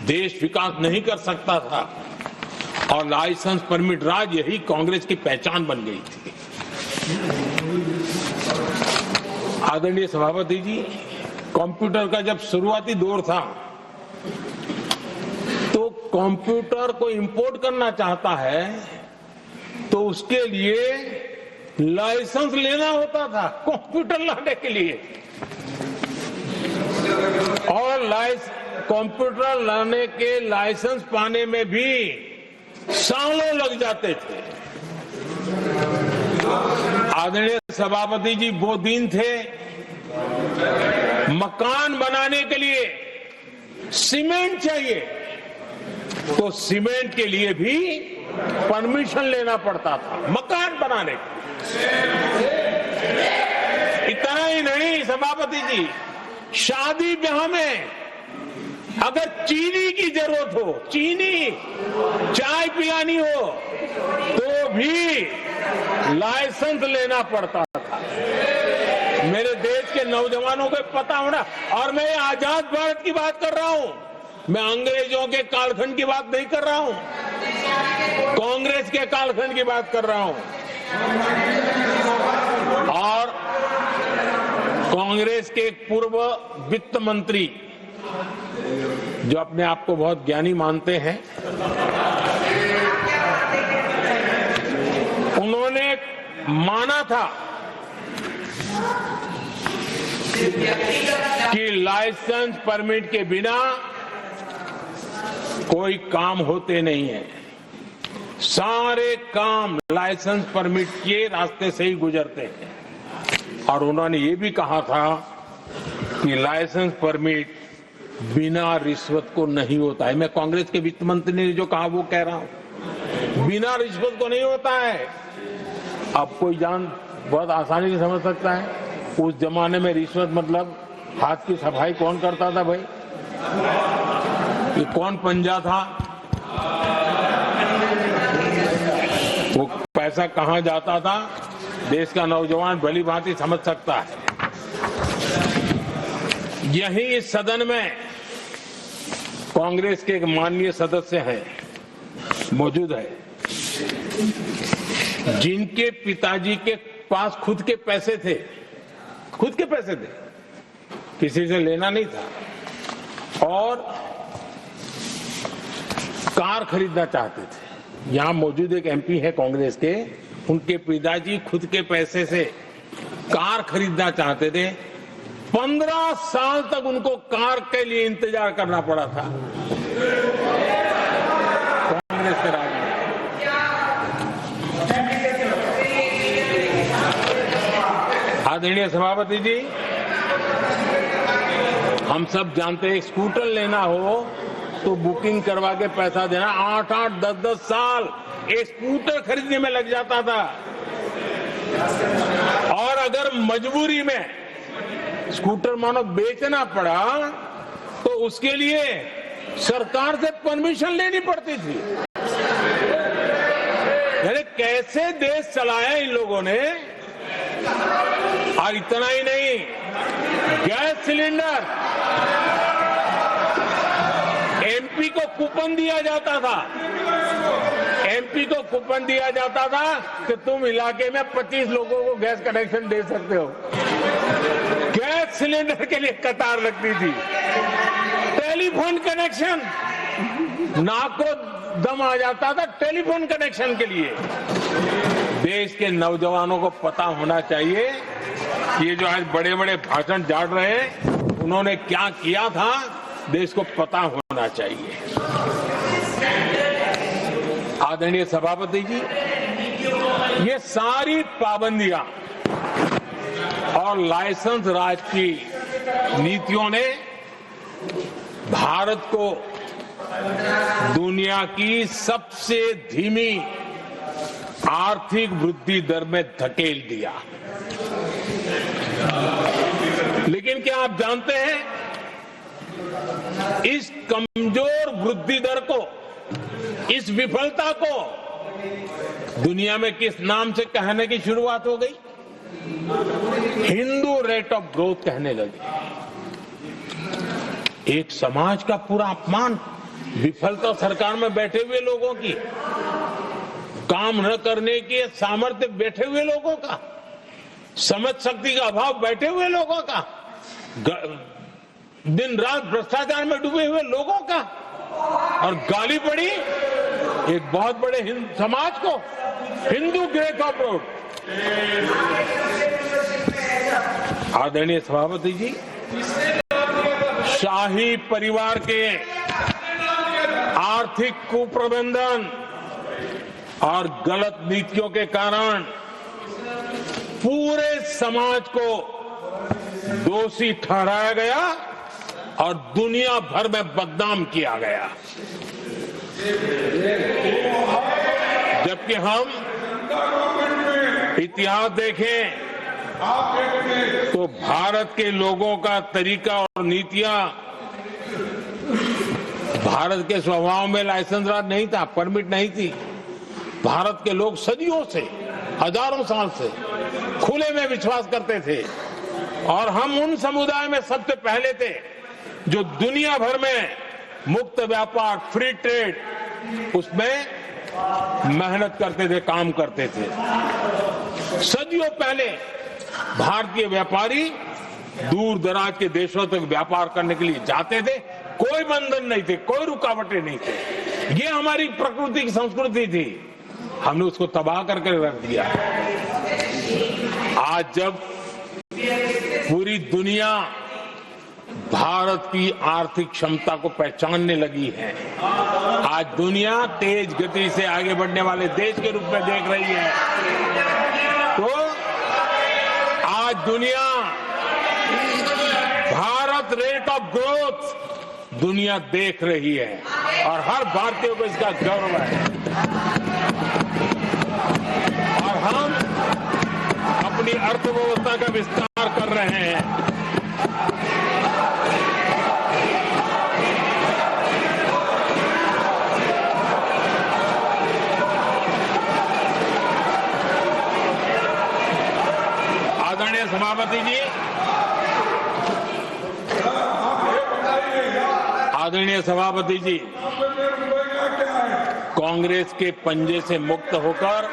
देश विकास नहीं कर सकता था, और लाइसेंस परमिट राज यही कांग्रेस की पहचान बन गई थी। आदरणीय सभापति जी, कंप्यूटर का जब शुरुआती दौर था तो कंप्यूटर को इंपोर्ट करना चाहता है तो उसके लिए लाइसेंस लेना होता था, कंप्यूटर लाने के लिए, और कंप्यूटर लाने के लाइसेंस पाने में भी सालों लग जाते थे। आदरणीय सभापति जी, वो दिन थे मकान बनाने के लिए सीमेंट चाहिए, तो सीमेंट के लिए भी परमिशन लेना पड़ता था मकान बनाने के। इतना ही नहीं सभापति जी, शादी ब्याह में अगर चीनी की जरूरत हो, चीनी चाय पिलानी हो, तो भी लाइसेंस लेना पड़ता था। मेरे देश के नौजवानों को पता होना, और मैं आजाद भारत की बात कर रहा हूं, मैं अंग्रेजों के कालखंड की बात नहीं कर रहा हूं, कांग्रेस के कालखंड की बात कर रहा हूं। और कांग्रेस के एक पूर्व वित्त मंत्री, जो अपने आप को बहुत ज्ञानी मानते हैं, उन्होंने माना था कि लाइसेंस परमिट के बिना कोई काम होते नहीं है, सारे काम लाइसेंस परमिट के रास्ते से ही गुजरते हैं। और उन्होंने ये भी कहा था कि लाइसेंस परमिट बिना रिश्वत को नहीं होता है। मैं कांग्रेस के वित्त मंत्री ने जो कहा वो कह रहा हूं, बिना रिश्वत को नहीं होता है। अब कोई बहुत आसानी से समझ सकता है, उस जमाने में रिश्वत मतलब हाथ की सफाई कौन करता था भाई, ये कौन पंजा था, वो पैसा कहां जाता था, देश का नौजवान भली भांति समझ सकता है। यही इस सदन में कांग्रेस के एक माननीय सदस्य हैं मौजूद है, जिनके पिताजी के पास खुद के पैसे थे, किसी से लेना नहीं था, और कार खरीदना चाहते थे। यहां मौजूद एक एमपी है कांग्रेस के, उनके पिताजी खुद के पैसे से कार खरीदना चाहते थे। 15 साल तक उनको कार के लिए इंतजार करना पड़ा था कांग्रेस के राज में। आदरणीय सभापति जी, हम सब जानते हैं स्कूटर लेना हो तो बुकिंग करवा के पैसा देना, 8-8, 10-10 साल एक स्कूटर खरीदने में लग जाता था। और अगर मजबूरी में स्कूटर मानो बेचना पड़ा तो उसके लिए सरकार से परमिशन लेनी पड़ती थी। अरे कैसे देश चलाया इन लोगों ने। और इतना ही नहीं, गैस सिलेंडर एमपी को कूपन दिया जाता था, कि तुम इलाके में 25 लोगों को गैस कनेक्शन दे सकते हो। गैस सिलेंडर के लिए कतार लगती थी। टेलीफोन कनेक्शन, नाक को दम आ जाता था टेलीफोन कनेक्शन के लिए। देश के नौजवानों को पता होना चाहिए कि ये जो आज बड़े बड़े भाषण झाड़ रहे हैं, उन्होंने क्या किया था, देश को पता होना चाहिए। आदरणीय सभापति जी, ये सारी पाबंदियां और लाइसेंस राज की नीतियों ने भारत को दुनिया की सबसे धीमी आर्थिक वृद्धि दर में धकेल दिया। लेकिन क्या आप जानते हैं, इस कमजोर वृद्धि दर को, इस विफलता को दुनिया में किस नाम से कहने की शुरुआत हो गई? हिंदू रेट ऑफ ग्रोथ कहने लगे। एक समाज का पूरा अपमान, विफलता सरकार में बैठे हुए लोगों की, काम न करने के सामर्थ्य बैठे हुए लोगों का, समझ शक्ति का अभाव बैठे हुए लोगों का, दिन रात भ्रष्टाचार में डूबे हुए लोगों का, और गाली पड़ी एक बहुत बड़े समाज को, हिंदू ग्रेट ऑफ ग्रोथ। आदरणीय सभापति जी, शाही परिवार के आर्थिक कुप्रबंधन और गलत नीतियों के कारण पूरे समाज को दोषी ठहराया गया और दुनिया भर में बदनाम किया गया। जबकि हम इतिहास देखें तो भारत के लोगों का तरीका और नीतियां, भारत के स्वभाव में लाइसेंस राज नहीं था, परमिट नहीं थी। भारत के लोग सदियों से, हजारों साल से खुले में विश्वास करते थे, और हम उन समुदाय में सबसे पहले थे जो दुनिया भर में मुक्त व्यापार, फ्री ट्रेड, उसमें मेहनत करते थे, काम करते थे। सदियों पहले भारतीय व्यापारी दूर दराज के देशों तक व्यापार करने के लिए जाते थे, कोई बंधन नहीं थे, कोई रुकावटें नहीं थे। ये हमारी प्रकृति की संस्कृति थी, हमने उसको तबाह करके रख दिया। आज जब पूरी दुनिया भारत की आर्थिक क्षमता को पहचानने लगी है, आज दुनिया तेज गति से आगे बढ़ने वाले देश के रूप में देख रही है, तो आज दुनिया भारत रेट ऑफ ग्रोथ दुनिया देख रही है और हर भारतीय को इसका गौरव है। और हम अपनी अर्थव्यवस्था का विस्तार कर रहे हैं। आदरणीय सभापति जी, आदरणीय सभापति जी, कांग्रेस के पंजे से मुक्त होकर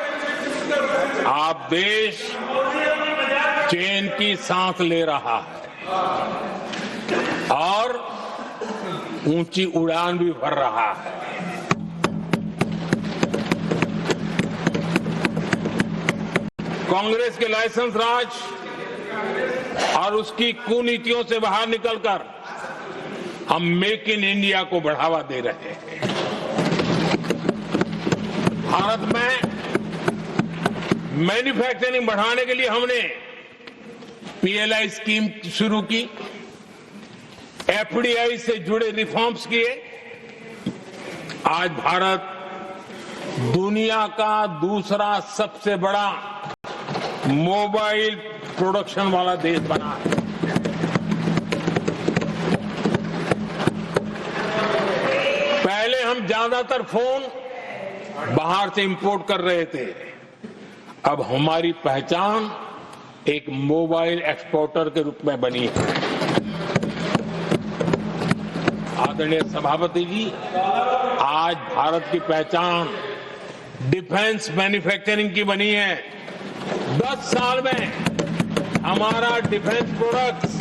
आप देश चैन की सांस ले रहा है और ऊंची उड़ान भी भर रहा है। कांग्रेस के लाइसेंस राज और उसकी कुनीतियों से बाहर निकलकर हम मेक इन इंडिया को बढ़ावा दे रहे हैं। भारत में मैन्युफैक्चरिंग बढ़ाने के लिए हमने पीएलआई स्कीम शुरू की, एफडीआई से जुड़े रिफॉर्म्स किए। आज भारत दुनिया का दूसरा सबसे बड़ा मोबाइल प्रोडक्शन वाला देश बना है। पहले हम ज्यादातर फोन बाहर से इंपोर्ट कर रहे थे, अब हमारी पहचान एक मोबाइल एक्सपोर्टर के रूप में बनी है। आदरणीय सभापति जी, आज भारत की पहचान डिफेंस मैन्युफैक्चरिंग की बनी है। 10 साल में हमारा डिफेंस प्रोडक्ट्स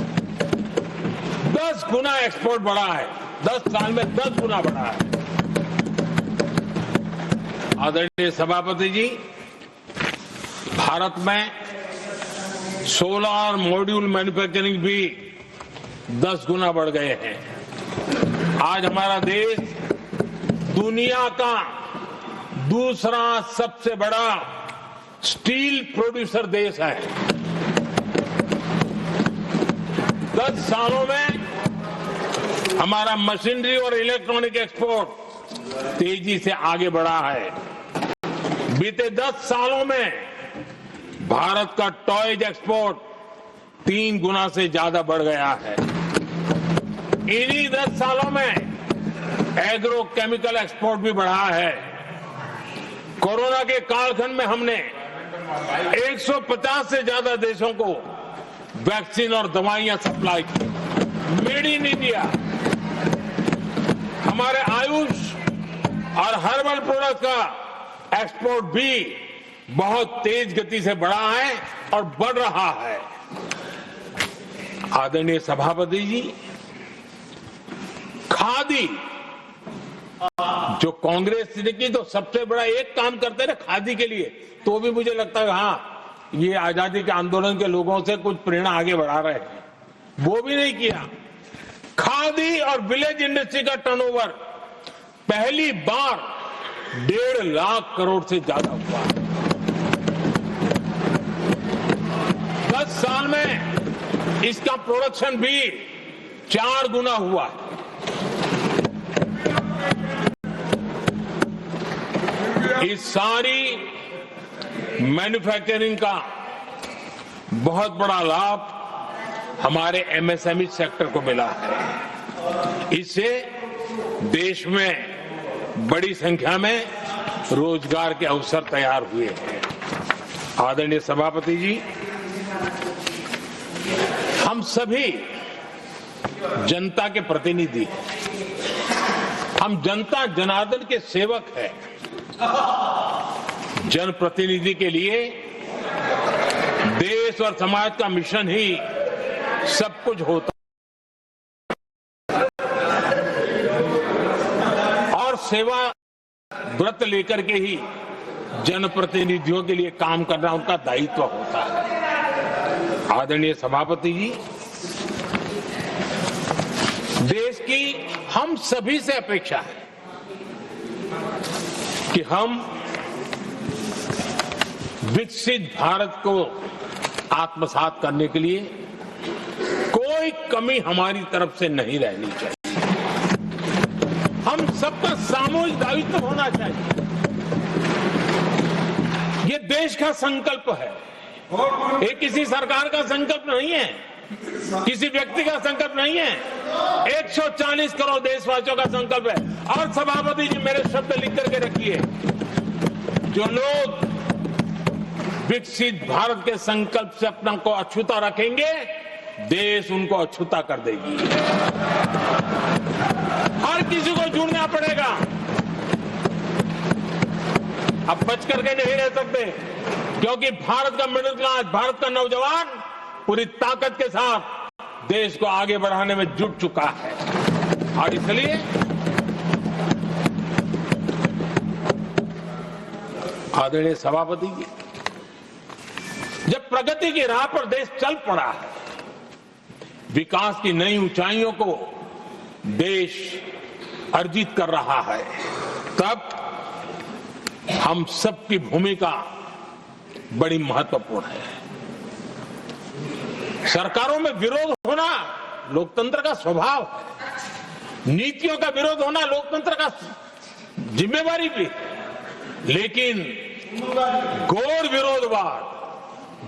10 गुना एक्सपोर्ट बढ़ा है। 10 साल में 10 गुना बढ़ा है। आदरणीय सभापति जी, भारत में सोलर मॉड्यूल मैन्युफैक्चरिंग भी 10 गुना बढ़ गए हैं। आज हमारा देश दुनिया का दूसरा सबसे बड़ा स्टील प्रोड्यूसर देश है। 10 सालों में हमारा मशीनरी और इलेक्ट्रॉनिक एक्सपोर्ट तेजी से आगे बढ़ा है। बीते 10 सालों में भारत का टॉयज एक्सपोर्ट 3 गुना से ज्यादा बढ़ गया है। इन्हीं 10 सालों में एग्रो केमिकल एक्सपोर्ट भी बढ़ा है। कोरोना के कालखंड में हमने 150 से ज्यादा देशों को वैक्सीन और दवाइयां सप्लाई की। मेड इन इंडिया, हमारे आयुष और हर्बल प्रोडक्ट का एक्सपोर्ट भी बहुत तेज गति से बढ़ा है और बढ़ रहा है। आदरणीय सभापति जी, खादी जो कांग्रेस ने की तो सबसे बड़ा एक काम करते रहे खादी के लिए, तो भी मुझे लगता है हाँ ये आजादी के आंदोलन के लोगों से कुछ प्रेरणा आगे बढ़ा रहे हैं, वो भी नहीं किया। खादी और विलेज इंडस्ट्री का टर्नओवर पहली बार 1.5 लाख करोड़ से ज्यादा हुआ। 10 साल में इसका प्रोडक्शन भी 4 गुना हुआ। इस सारी मैन्युफैक्चरिंग का बहुत बड़ा लाभ हमारे एमएसएमई सेक्टर को मिला है। इससे देश में बड़ी संख्या में रोजगार के अवसर तैयार हुए हैं। आदरणीय सभापति जी, हम सभी जनता के प्रतिनिधि हैं। हम जनता जनार्दन के सेवक हैं। जनप्रतिनिधि के लिए देश और समाज का मिशन ही सब कुछ होता और सेवा व्रत लेकर के ही जनप्रतिनिधियों के लिए काम करना उनका दायित्व होता है। आदरणीय सभापति जी, देश की हम सभी से अपेक्षा है कि हम विकसित भारत को आत्मसात करने के लिए कोई कमी हमारी तरफ से नहीं रहनी चाहिए। हम सबका सामूहिक दायित्व होना चाहिए। ये देश का संकल्प है, ये किसी सरकार का संकल्प नहीं है, किसी व्यक्ति का संकल्प नहीं है, 140 करोड़ देशवासियों का संकल्प है। और सभापति जी, मेरे शब्द लिख करके रखिए, जो लोग विकसित भारत के संकल्प से अपना को अछूता रखेंगे, देश उनको अछूता कर देगी। हर किसी को जुड़ना पड़ेगा। अब बच करके नहीं रह सकते, क्योंकि भारत का मिडिल क्लास, भारत का नौजवान पूरी ताकत के साथ देश को आगे बढ़ाने में जुट चुका है। और इसलिए आदरणीय सभापति जी, जब प्रगति की राह पर देश चल पड़ा है, विकास की नई ऊंचाइयों को देश अर्जित कर रहा है, तब हम सबकी भूमिका बड़ी महत्वपूर्ण है। सरकारों में विरोध होना लोकतंत्र का स्वभाव है, नीतियों का विरोध होना लोकतंत्र का जिम्मेवारी भी, लेकिन घोर विरोधवाद,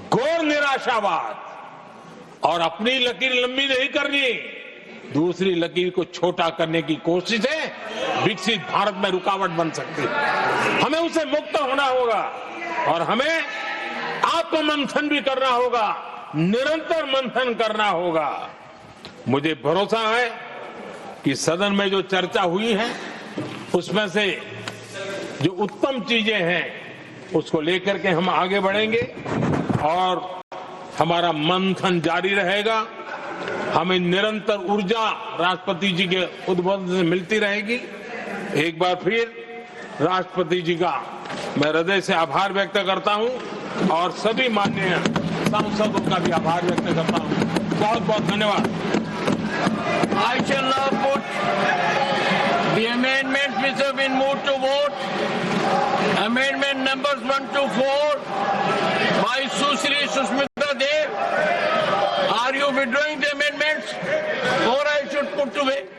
घोर निराशावाद और अपनी लकीर लंबी नहीं करनी, दूसरी लकीर को छोटा करने की कोशिशें विकसित भारत में रुकावट बन सकती है। हमें उसे मुक्त होना होगा और हमें आत्ममंथन भी करना होगा, निरंतर मंथन करना होगा। मुझे भरोसा है कि सदन में जो चर्चा हुई है उसमें से जो उत्तम चीजें हैं उसको लेकर के हम आगे बढ़ेंगे और हमारा मंथन जारी रहेगा। हमें निरंतर ऊर्जा राष्ट्रपति जी के उद्बोधन से मिलती रहेगी। एक बार फिर राष्ट्रपति जी का मैं हृदय से आभार व्यक्त करता हूं और सभी माननीय सांसदों का भी आभार व्यक्त करता हूं। बहुत बहुत धन्यवाद। I shall now put the amendments which have been moved to vote. Amendment numbers 1 to 4 by Sushri Sushmita Dev. Are you withdrawing the amendments or I should put to vote?